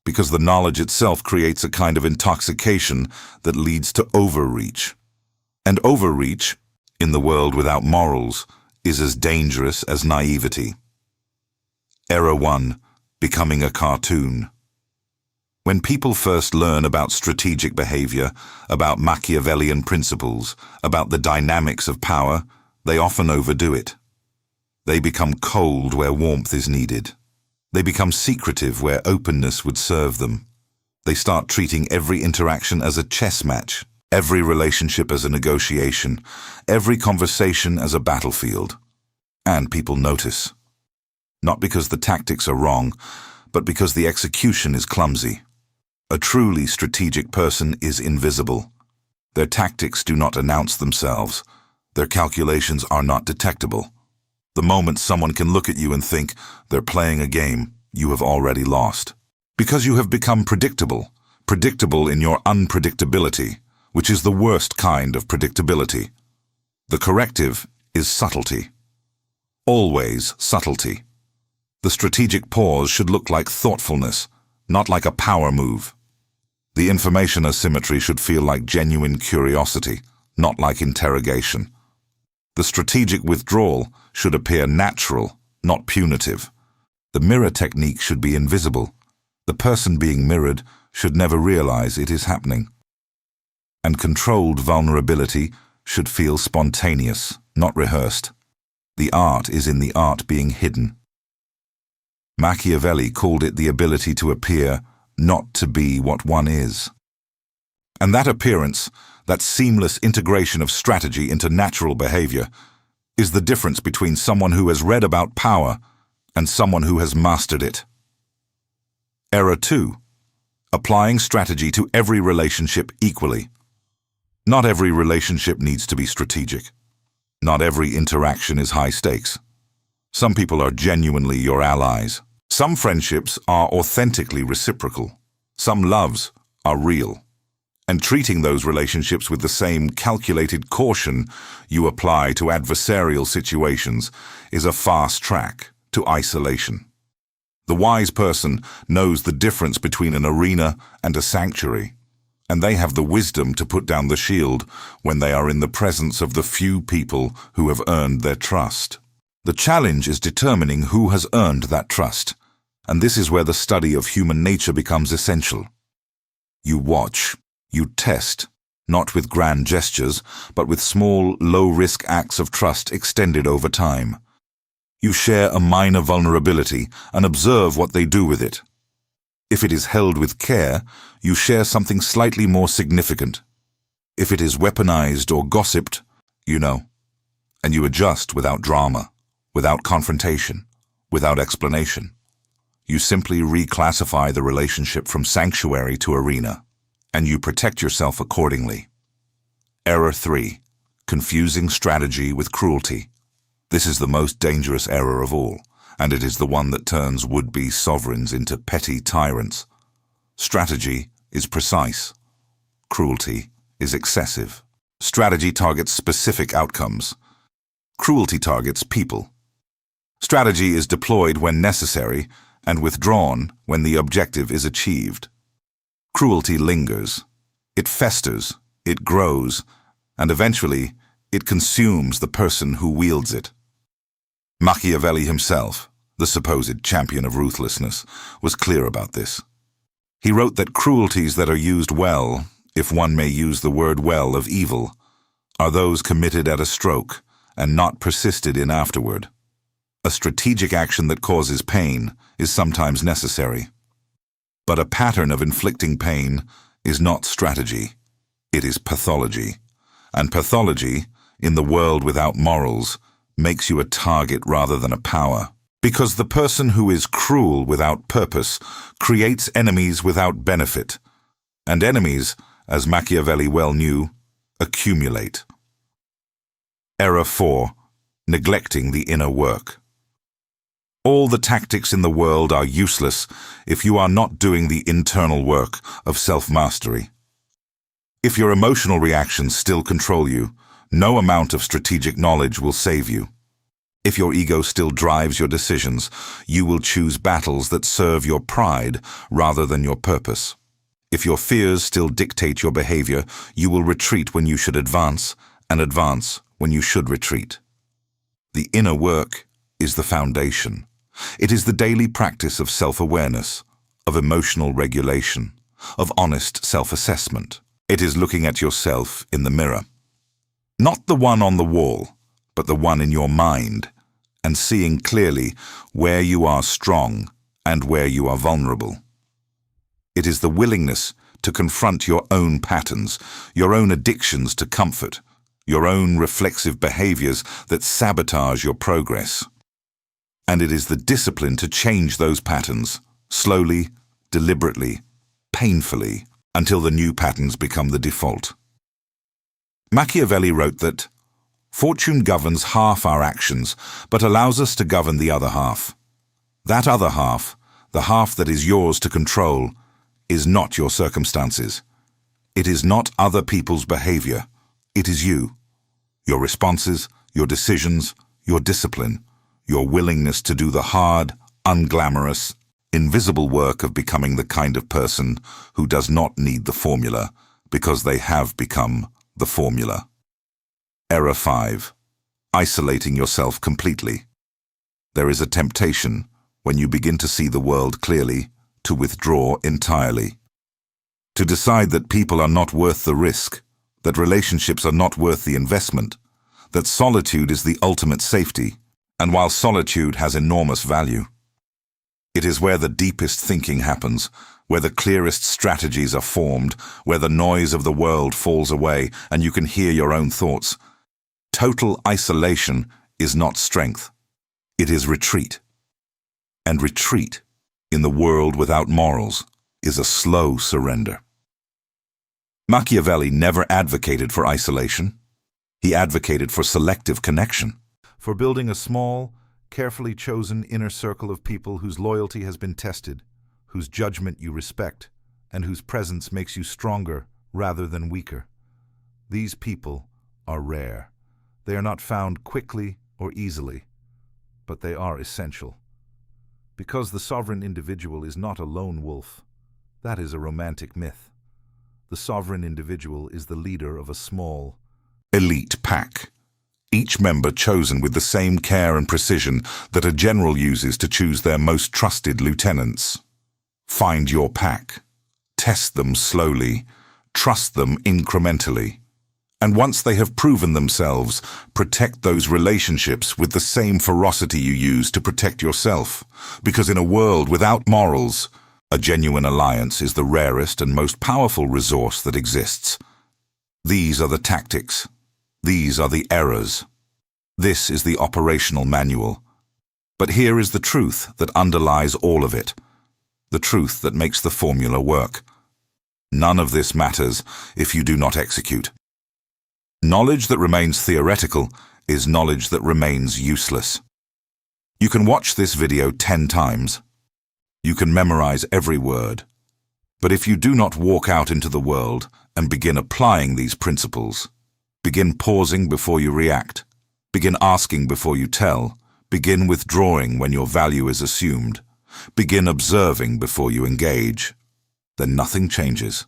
because the knowledge itself creates a kind of intoxication that leads to overreach. And overreach, in the world without morals, is as dangerous as naivety. Error 1. Becoming a cartoon. When people first learn about strategic behavior, about Machiavellian principles, about the dynamics of power, they often overdo it. They become cold where warmth is needed. They become secretive where openness would serve them. They start treating every interaction as a chess match, every relationship as a negotiation, every conversation as a battlefield. And people notice. Not because the tactics are wrong, but because the execution is clumsy. A truly strategic person is invisible. Their tactics do not announce themselves. Their calculations are not detectable. The moment someone can look at you and think they're playing a game, you have already lost. Because you have become predictable in your unpredictability, which is the worst kind of predictability. The corrective is subtlety. Always subtlety. The strategic pause should look like thoughtfulness, not like a power move. The information asymmetry should feel like genuine curiosity, not like interrogation. The strategic withdrawal should appear natural, not punitive. The mirror technique should be invisible. The person being mirrored should never realize it is happening. And controlled vulnerability should feel spontaneous, not rehearsed. The art is in the art being hidden. Machiavelli called it the ability to appear, not to be what one is. And that appearance, that seamless integration of strategy into natural behavior, is the difference between someone who has read about power and someone who has mastered it. Error 2. Applying strategy to every relationship equally. Not every relationship needs to be strategic. Not every interaction is high stakes. Some people are genuinely your allies. Some friendships are authentically reciprocal. Some loves are real. And treating those relationships with the same calculated caution you apply to adversarial situations is a fast track to isolation. The wise person knows the difference between an arena and a sanctuary, and they have the wisdom to put down the shield when they are in the presence of the few people who have earned their trust. The challenge is determining who has earned that trust, and this is where the study of human nature becomes essential. You watch. You test, not with grand gestures, but with small, low-risk acts of trust extended over time. You share a minor vulnerability and observe what they do with it. If it is held with care, you share something slightly more significant. If it is weaponized or gossiped, you know. and you adjust without drama, without confrontation, without explanation. You simply reclassify the relationship from sanctuary to arena, and you protect yourself accordingly. Error 3. Confusing strategy with cruelty. This is the most dangerous error of all, and it is the one that turns would-be sovereigns into petty tyrants. Strategy is precise. Cruelty is excessive. Strategy targets specific outcomes. Cruelty targets people. Strategy is deployed when necessary and withdrawn when the objective is achieved. Cruelty lingers. It festers, it grows, and eventually it consumes the person who wields it. Machiavelli himself, the supposed champion of ruthlessness, was clear about this. He wrote that cruelties that are used well, if one may use the word well of evil, are those committed at a stroke and not persisted in afterward. A strategic action that causes pain is sometimes necessary. But a pattern of inflicting pain is not strategy. It is pathology. And pathology, in the world without morals, makes you a target rather than a power. Because the person who is cruel without purpose creates enemies without benefit. And enemies, as Machiavelli well knew, accumulate. Error 4. Neglecting the inner work. All the tactics in the world are useless if you are not doing the internal work of self-mastery. If your emotional reactions still control you, no amount of strategic knowledge will save you. If your ego still drives your decisions, you will choose battles that serve your pride rather than your purpose. If your fears still dictate your behavior, you will retreat when you should advance, and advance when you should retreat. The inner work is the foundation. It is the daily practice of self-awareness, of emotional regulation, of honest self-assessment. It is looking at yourself in the mirror. Not the one on the wall, but the one in your mind, and seeing clearly where you are strong and where you are vulnerable. It is the willingness to confront your own patterns, your own addictions to comfort, your own reflexive behaviors that sabotage your progress. And it is the discipline to change those patterns, slowly, deliberately, painfully, until the new patterns become the default. Machiavelli wrote that, "Fortune governs half our actions, but allows us to govern the other half. That other half, the half that is yours to control, is not your circumstances. It is not other people's behavior. It is you. Your responses, your decisions, your discipline, your willingness to do the hard, unglamorous, invisible work of becoming the kind of person who does not need the formula because they have become the formula." Error 5. Isolating yourself completely. There is a temptation, when you begin to see the world clearly, to withdraw entirely. To decide that people are not worth the risk, that relationships are not worth the investment, that solitude is the ultimate safety, and while solitude has enormous value, it is where the deepest thinking happens, where the clearest strategies are formed, where the noise of the world falls away and you can hear your own thoughts. Total isolation is not strength. It is retreat. And retreat, in the world without morals, is a slow surrender. Machiavelli never advocated for isolation. He advocated for selective connection, for building a small, carefully chosen inner circle of people whose loyalty has been tested, whose judgment you respect, and whose presence makes you stronger rather than weaker. These people are rare. They are not found quickly or easily, but they are essential. Because the sovereign individual is not a lone wolf, that is a romantic myth. The sovereign individual is the leader of a small, elite pack, each member chosen with the same care and precision that a general uses to choose their most trusted lieutenants. Find your pack. Test them slowly. Trust them incrementally. And once they have proven themselves, protect those relationships with the same ferocity you use to protect yourself. Because in a world without morals, a genuine alliance is the rarest and most powerful resource that exists. These are the tactics. These are the errors. This is the operational manual. But here is the truth that underlies all of it, the truth that makes the formula work. None of this matters if you do not execute. Knowledge that remains theoretical is knowledge that remains useless. You can watch this video 10 times. You can memorize every word. But if you do not walk out into the world and begin applying these principles, begin pausing before you react, begin asking before you tell, begin withdrawing when your value is assumed, begin observing before you engage, then nothing changes,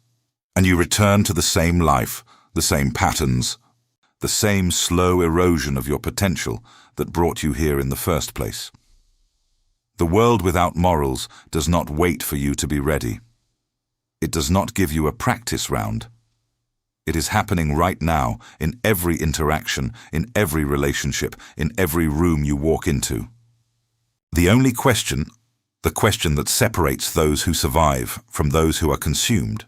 and you return to the same life, the same patterns, the same slow erosion of your potential that brought you here in the first place. The world without morals does not wait for you to be ready. It does not give you a practice round. It is happening right now in every interaction, in every relationship, in every room you walk into. The only question, the question that separates those who survive from those who are consumed,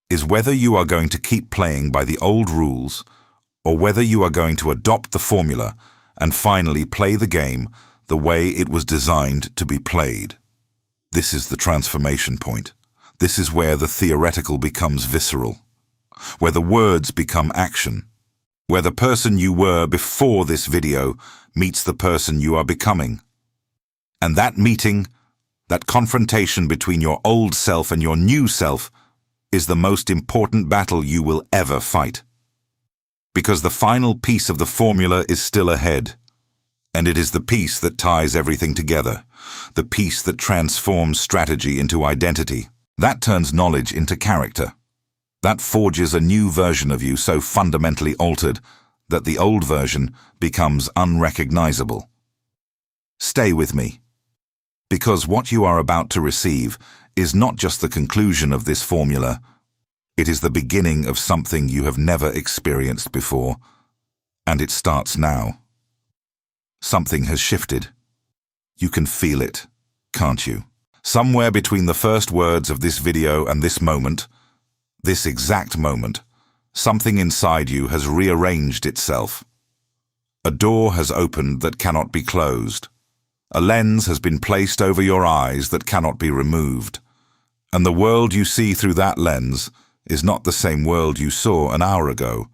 is whether you are going to keep playing by the old rules or whether you are going to adopt the formula and finally play the game the way it was designed to be played. This is the transformation point. This is where the theoretical becomes visceral, where the words become action, where the person you were before this video meets the person you are becoming. And that meeting, that confrontation between your old self and your new self, is the most important battle you will ever fight. Because the final piece of the formula is still ahead, and it is the piece that ties everything together, the piece that transforms strategy into identity. That turns knowledge into character. That forges a new version of you so fundamentally altered that the old version becomes unrecognizable. Stay with me, because what you are about to receive is not just the conclusion of this formula, it is the beginning of something you have never experienced before, and it starts now. Something has shifted. You can feel it, can't you? Somewhere between the first words of this video and this moment, this exact moment, something inside you has rearranged itself. A door has opened that cannot be closed. A lens has been placed over your eyes that cannot be removed. And the world you see through that lens is not the same world you saw an hour ago.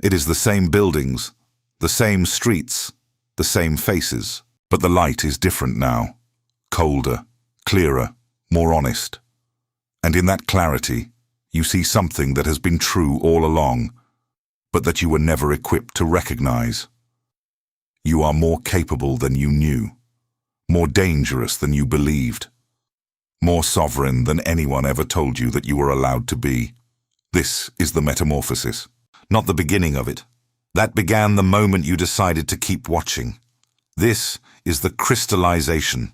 It is the same buildings, the same streets, the same faces. But the light is different now, colder, clearer, more honest. And in that clarity, you see something that has been true all along, but that you were never equipped to recognize. You are more capable than you knew, more dangerous than you believed, more sovereign than anyone ever told you that you were allowed to be. This is the metamorphosis, not the beginning of it. That began the moment you decided to keep watching. This is the crystallization,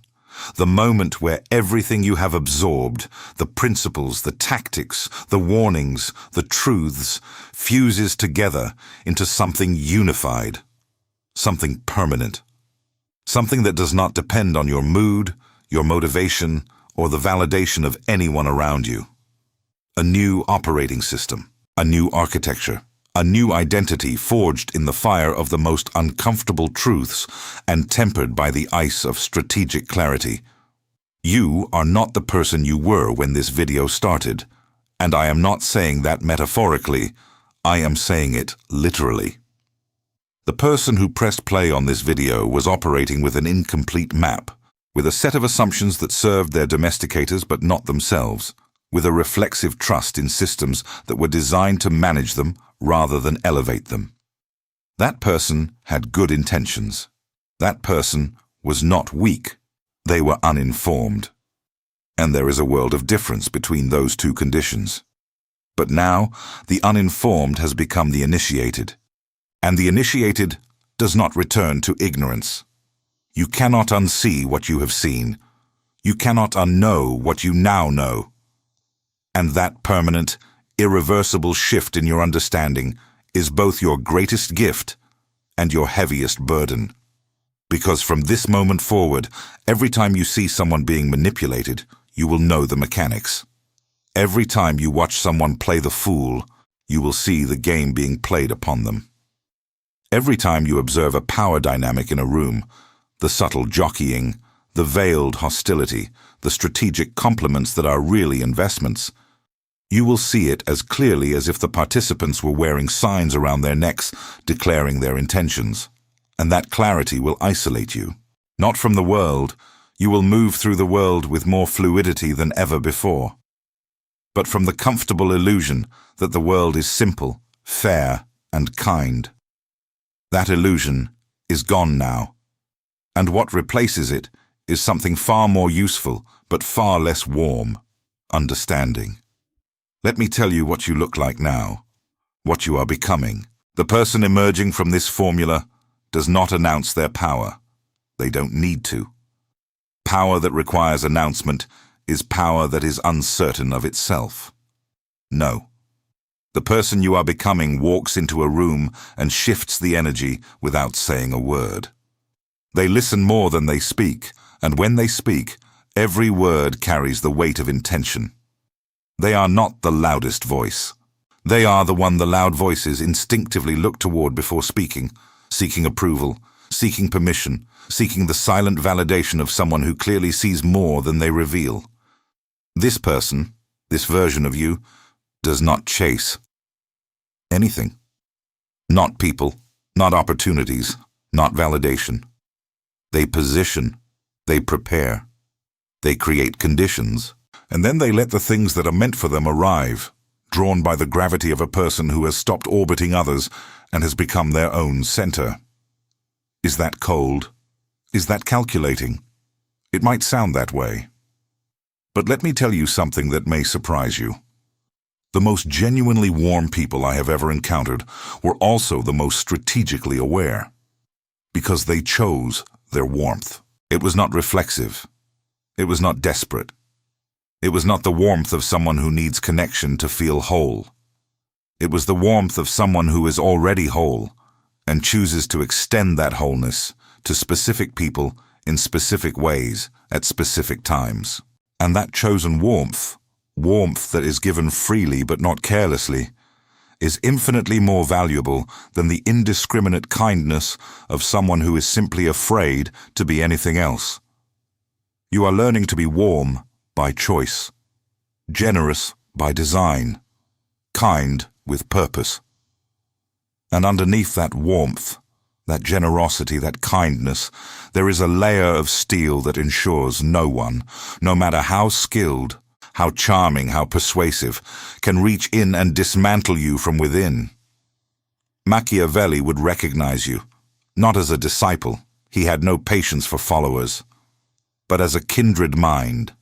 the moment where everything you have absorbed, the principles, the tactics, the warnings, the truths, fuses together into something unified, something permanent, something that does not depend on your mood, your motivation, or the validation of anyone around you. A new operating system, a new architecture, a new identity forged in the fire of the most uncomfortable truths and tempered by the ice of strategic clarity. You are not the person you were when this video started, and I am not saying that metaphorically, I am saying it literally. The person who pressed play on this video was operating with an incomplete map, with a set of assumptions that served their domesticators but not themselves, with a reflexive trust in systems that were designed to manage them rather than elevate them. That person had good intentions. That person was not weak. They were uninformed. And there is a world of difference between those two conditions. But now, the uninformed has become the initiated. And the initiated does not return to ignorance. You cannot unsee what you have seen. You cannot unknow what you now know. And that permanent, irreversible shift in your understanding is both your greatest gift and your heaviest burden. Because from this moment forward, every time you see someone being manipulated, you will know the mechanics. Every time you watch someone play the fool, you will see the game being played upon them. Every time you observe a power dynamic in a room, the subtle jockeying, the veiled hostility, the strategic complements that are really investments, you will see it as clearly as if the participants were wearing signs around their necks declaring their intentions. And that clarity will isolate you. Not from the world, you will move through the world with more fluidity than ever before. But from the comfortable illusion that the world is simple, fair, and kind. That illusion is gone now. And what replaces it is something far more useful, but far less warm: understanding. Let me tell you what you look like now, what you are becoming. The person emerging from this formula does not announce their power. They don't need to. Power that requires announcement is power that is uncertain of itself. No. The person you are becoming walks into a room and shifts the energy without saying a word. They listen more than they speak, and when they speak, every word carries the weight of intention. They are not the loudest voice. They are the one the loud voices instinctively look toward before speaking, seeking approval, seeking permission, seeking the silent validation of someone who clearly sees more than they reveal. This person, this version of you, does not chase anything. Not people, not opportunities, not validation. They position, they prepare, they create conditions, and then they let the things that are meant for them arrive, drawn by the gravity of a person who has stopped orbiting others and has become their own center. Is that cold? Is that calculating? It might sound that way. But let me tell you something that may surprise you. The most genuinely warm people I have ever encountered were also the most strategically aware, because they chose their warmth. It was not reflexive. It was not desperate. It was not the warmth of someone who needs connection to feel whole. It was the warmth of someone who is already whole and chooses to extend that wholeness to specific people in specific ways at specific times. And that chosen warmth that is given freely but not carelessly, is infinitely more valuable than the indiscriminate kindness of someone who is simply afraid to be anything else. You are learning to be warm by choice, generous by design, kind with purpose. And underneath that warmth, that generosity, that kindness, there is a layer of steel that ensures no one, no matter how skilled, how charming, how persuasive, can reach in and dismantle you from within. Machiavelli would recognize you, not as a disciple, he had no patience for followers, but as a kindred mind,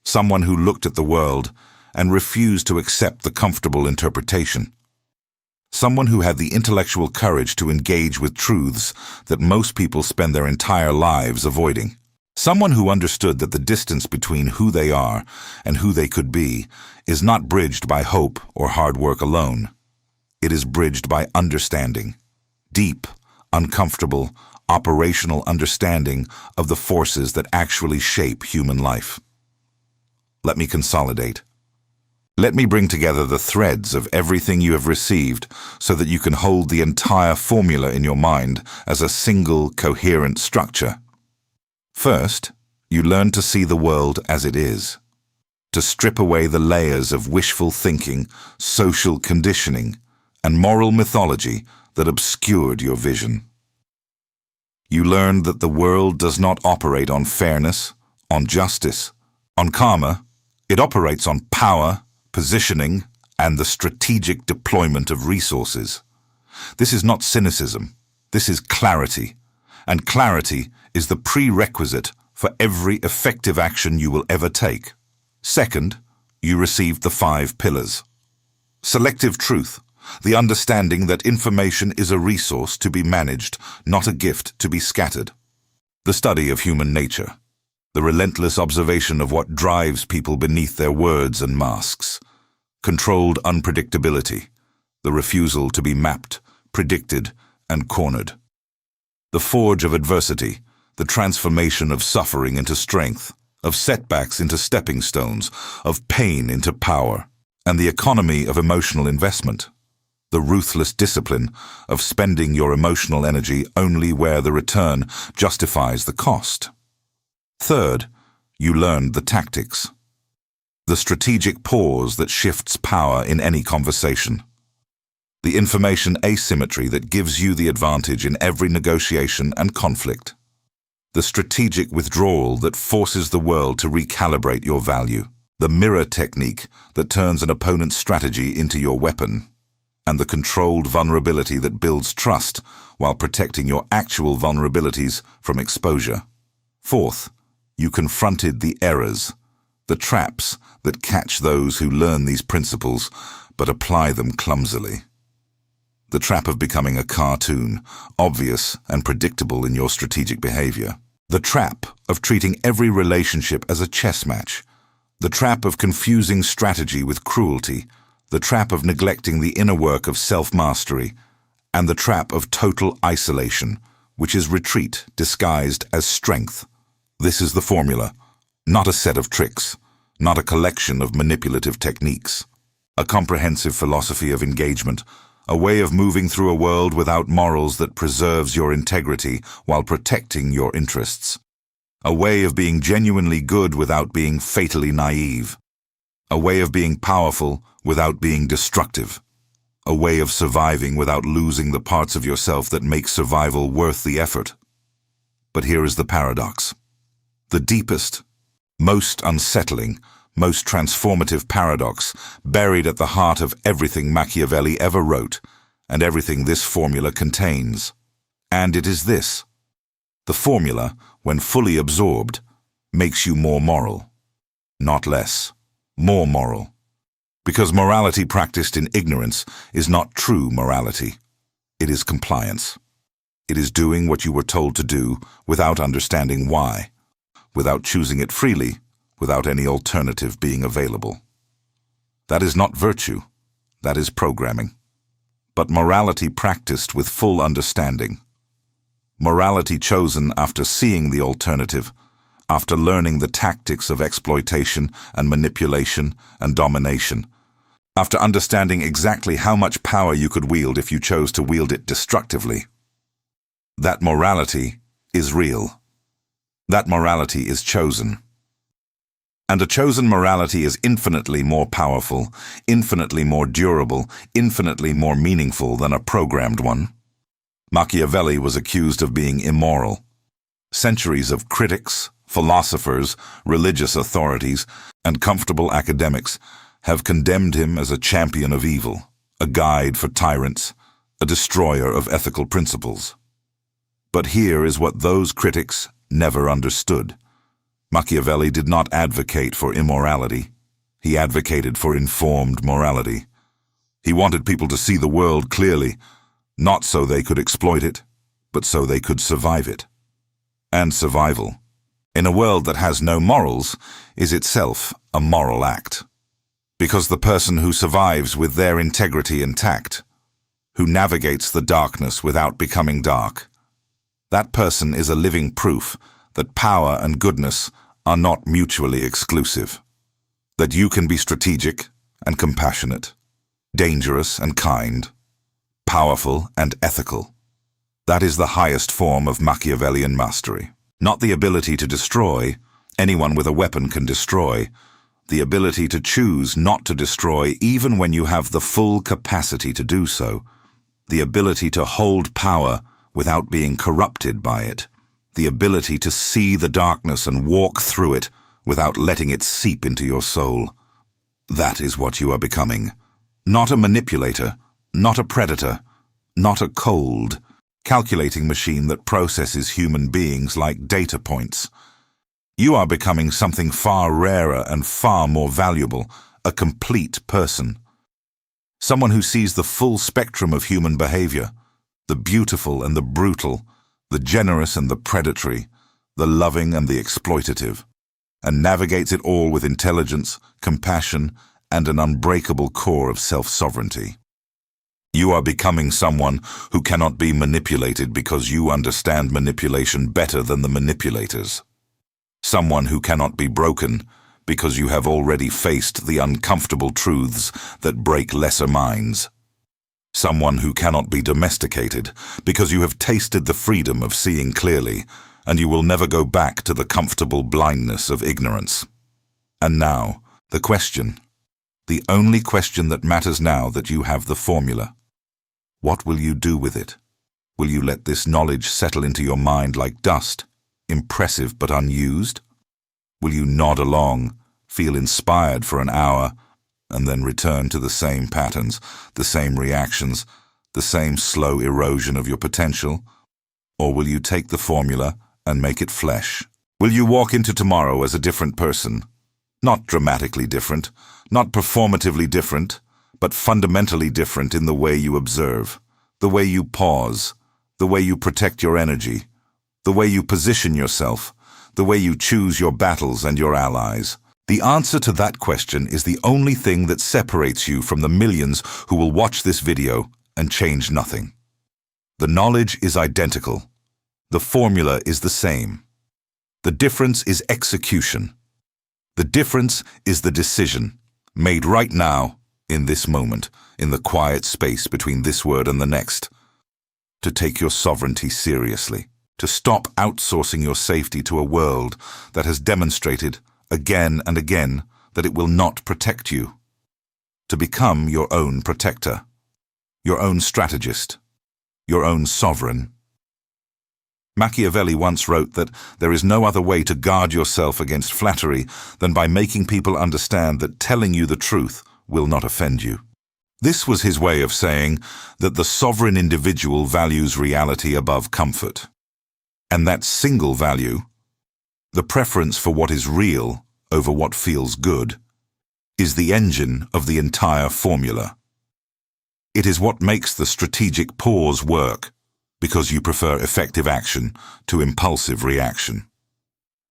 someone who looked at the world and refused to accept the comfortable interpretation. Someone who had the intellectual courage to engage with truths that most people spend their entire lives avoiding. Someone who understood that the distance between who they are and who they could be is not bridged by hope or hard work alone. It is bridged by understanding, deep, uncomfortable, operational understanding of the forces that actually shape human life. Let me consolidate. Let me bring together the threads of everything you have received so that you can hold the entire formula in your mind as a single, coherent structure. First, you learn to see the world as it is, to strip away the layers of wishful thinking, social conditioning, and moral mythology that obscured your vision. You learn that the world does not operate on fairness, on justice, on karma. It operates on power, positioning, and the strategic deployment of resources. This is not cynicism. This is clarity. And clarity is the prerequisite for every effective action you will ever take. Second, you received the 5 pillars. Selective truth, the understanding that information is a resource to be managed, not a gift to be scattered. The study of human nature, the relentless observation of what drives people beneath their words and masks. Controlled unpredictability, the refusal to be mapped, predicted, and cornered. The forge of adversity, the transformation of suffering into strength, of setbacks into stepping stones, of pain into power, and the economy of emotional investment. the ruthless discipline of spending your emotional energy only where the return justifies the cost. Third, you learned the tactics. The strategic pause that shifts power in any conversation. The information asymmetry that gives you the advantage in every negotiation and conflict. The strategic withdrawal that forces the world to recalibrate your value. The mirror technique that turns an opponent's strategy into your weapon. And the controlled vulnerability that builds trust while protecting your actual vulnerabilities from exposure. Fourth, you confronted the errors, the traps that catch those who learn these principles but apply them clumsily. The trap of becoming a cartoon, obvious and predictable in your strategic behavior. The trap of treating every relationship as a chess match. The trap of confusing strategy with cruelty. The trap of neglecting the inner work of self-mastery. And the trap of total isolation, which is retreat disguised as strength. This is the formula, not a set of tricks, not a collection of manipulative techniques. A comprehensive philosophy of engagement, a way of moving through a world without morals that preserves your integrity while protecting your interests. A way of being genuinely good without being fatally naive. A way of being powerful without being destructive. A way of surviving without losing the parts of yourself that make survival worth the effort. But here is the paradox. The deepest, most unsettling, most transformative paradox buried at the heart of everything Machiavelli ever wrote and everything this formula contains. And it is this. The formula, when fully absorbed, makes you more moral. Not less. More moral. Because morality practiced in ignorance is not true morality. It is compliance. It is doing what you were told to do without understanding why, without choosing it freely, without any alternative being available. That is not virtue. That is programming. But morality practiced with full understanding. Morality chosen after seeing the alternative, after learning the tactics of exploitation and manipulation and domination, after understanding exactly how much power you could wield if you chose to wield it destructively. That morality is real. That morality is chosen. And a chosen morality is infinitely more powerful, infinitely more durable, infinitely more meaningful than a programmed one. Machiavelli was accused of being immoral. Centuries of critics, philosophers, religious authorities, and comfortable academics have condemned him as a champion of evil, a guide for tyrants, a destroyer of ethical principles. But here is what those critics never understood. Machiavelli did not advocate for immorality. He advocated for informed morality. He wanted people to see the world clearly, not so they could exploit it, but so they could survive it. And survival, in a world that has no morals, is itself a moral act. Because the person who survives with their integrity intact, who navigates the darkness without becoming dark, that person is a living proof that power and goodness are not mutually exclusive. That you can be strategic and compassionate, dangerous and kind, powerful and ethical. That is the highest form of Machiavellian mastery. Not the ability to destroy. Anyone with a weapon can destroy. The ability to choose not to destroy even when you have the full capacity to do so. The ability to hold power without being corrupted by it. The ability to see the darkness and walk through it without letting it seep into your soul. That is what you are becoming. Not a manipulator, not a predator, not a cold, calculating machine that processes human beings like data points. You are becoming something far rarer and far more valuable, a complete person. Someone who sees the full spectrum of human behavior, the beautiful and the brutal, the generous and the predatory, the loving and the exploitative, and navigates it all with intelligence, compassion, and an unbreakable core of self-sovereignty. You are becoming someone who cannot be manipulated because you understand manipulation better than the manipulators. Someone who cannot be broken because you have already faced the uncomfortable truths that break lesser minds. someone who cannot be domesticated, because you have tasted the freedom of seeing clearly, and you will never go back to the comfortable blindness of ignorance. And now, the question. The only question that matters now that you have the formula. What will you do with it? Will you let this knowledge settle into your mind like dust, impressive but unused? Will you nod along, feel inspired for an hour, and then return to the same patterns, the same reactions, the same slow erosion of your potential? Or will you take the formula and make it flesh? Will you walk into tomorrow as a different person? Not dramatically different, not performatively different, but fundamentally different in the way you observe, the way you pause, the way you protect your energy, the way you position yourself, the way you choose your battles and your allies. The answer to that question is the only thing that separates you from the millions who will watch this video and change nothing. The knowledge is identical. The formula is the same. The difference is execution. The difference is the decision, made right now, in this moment, in the quiet space between this word and the next, to take your sovereignty seriously, to stop outsourcing your safety to a world that has demonstrated again and again that it will not protect you, to become your own protector, your own strategist, your own sovereign. Machiavelli once wrote that there is no other way to guard yourself against flattery than by making people understand that telling you the truth will not offend you. This was his way of saying that the sovereign individual values reality above comfort. And that single value, the preference for what is real over what feels good, is the engine of the entire formula. It is what makes the strategic pause work, because you prefer effective action to impulsive reaction.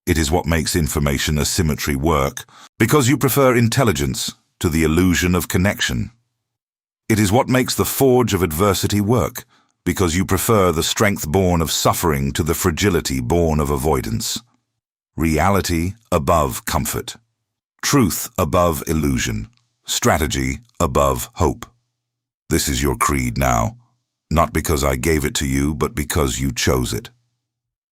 It is what makes information asymmetry work, because you prefer intelligence to the illusion of connection. It is what makes the forge of adversity work, because you prefer the strength born of suffering to the fragility born of avoidance. Reality above comfort. Truth above illusion. Strategy above hope. This is your creed now, not because I gave it to you, but because you chose it.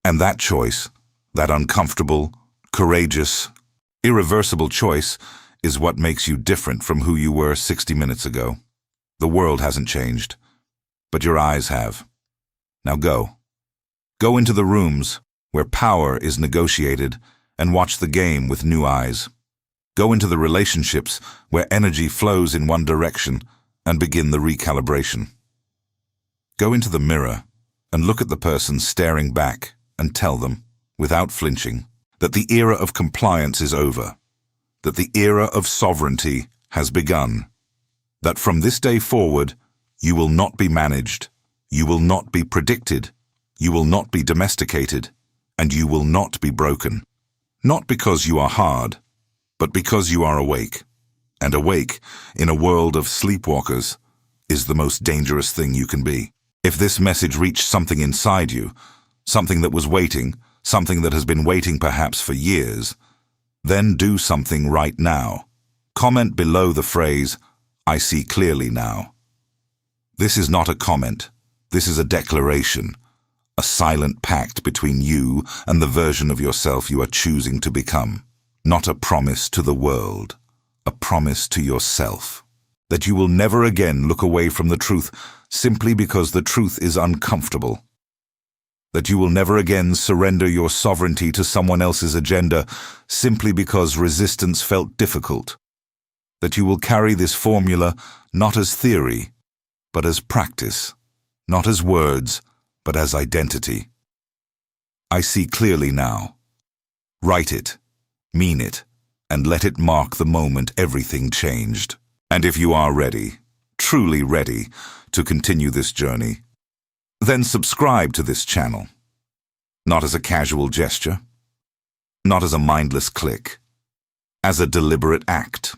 And that choice, that uncomfortable, courageous, irreversible choice, is what makes you different from who you were 60 minutes ago. The world hasn't changed, but your eyes have. Now go. Go into the rooms where power is negotiated and watch the game with new eyes. Go into the relationships where energy flows in one direction and begin the recalibration. Go into the mirror and look at the person staring back and tell them, without flinching, that the era of compliance is over, that the era of sovereignty has begun, that from this day forward, you will not be managed, you will not be predicted, you will not be domesticated, and you will not be broken. Not because you are hard, but because you are awake. And awake, in a world of sleepwalkers, is the most dangerous thing you can be. If this message reached something inside you, something that was waiting, something that has been waiting perhaps for years, then do something right now. Comment below the phrase, "I see clearly now." This is not a comment. This is a declaration, a silent pact between you and the version of yourself you are choosing to become. Not a promise to the world, a promise to yourself, that you will never again look away from the truth simply because the truth is uncomfortable. That you will never again surrender your sovereignty to someone else's agenda simply because resistance felt difficult. That you will carry this formula not as theory, but as practice, not as words, but as identity. I see clearly now. Write it, mean it, and let it mark the moment everything changed. And if you are ready, truly ready, to continue this journey, then subscribe to this channel. Not as a casual gesture, not as a mindless click, as a deliberate act.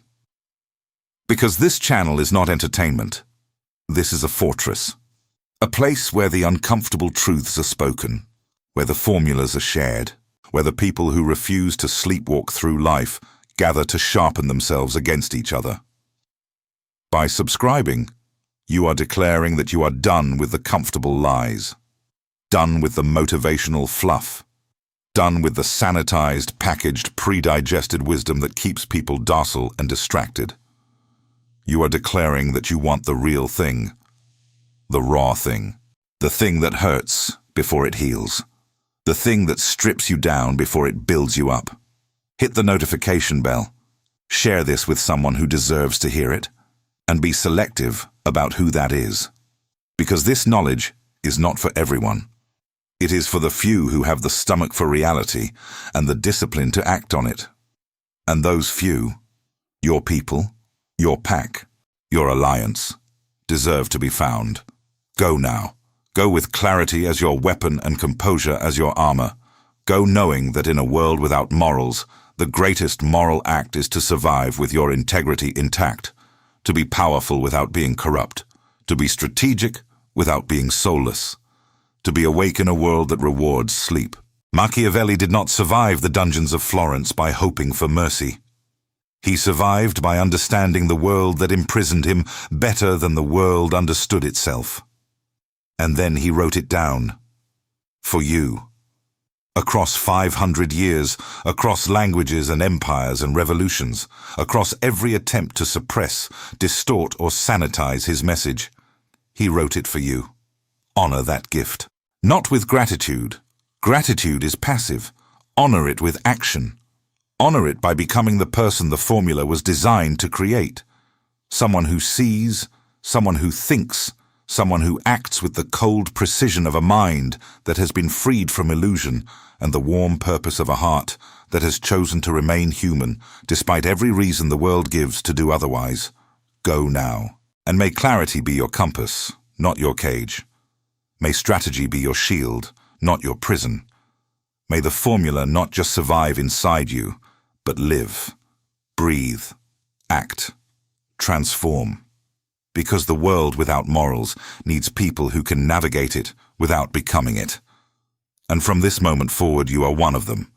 Because this channel is not entertainment. This is a fortress. A place where the uncomfortable truths are spoken, where the formulas are shared, where the people who refuse to sleepwalk through life gather to sharpen themselves against each other. By subscribing, You are declaring that you are done with the comfortable lies, done with the motivational fluff, done with the sanitized, packaged, pre-digested wisdom that keeps people docile and distracted. You are declaring that you want the real thing, the raw thing, the thing that hurts before it heals, the thing that strips you down before it builds you up. Hit the notification bell, share this with someone who deserves to hear it, and be selective about who that is. Because this knowledge is not for everyone. It is for the few who have the stomach for reality and the discipline to act on it. And those few, your people, your pack, your alliance, deserve to be found. Go now. Go with clarity as your weapon and composure as your armor. Go knowing that in a world without morals, the greatest moral act is to survive with your integrity intact, to be powerful without being corrupt, to be strategic without being soulless, to be awake in a world that rewards sleep. Machiavelli did not survive the dungeons of Florence by hoping for mercy. He survived by understanding the world that imprisoned him better than the world understood itself. And then he wrote it down. For you. Across 500 years, across languages and empires and revolutions, across every attempt to suppress, distort or sanitize his message, he wrote it for you. Honor that gift. Not with gratitude. Gratitude is passive. Honor it with action. Honor it by becoming the person the formula was designed to create. Someone who sees, someone who thinks, someone who acts with the cold precision of a mind that has been freed from illusion and the warm purpose of a heart that has chosen to remain human despite every reason the world gives to do otherwise. Go now. And may clarity be your compass, not your cage. May strategy be your shield, not your prison. May the formula not just survive inside you, but live, breathe, act, transform. Because the world without morals needs people who can navigate it without becoming it. And from this moment forward, you are one of them.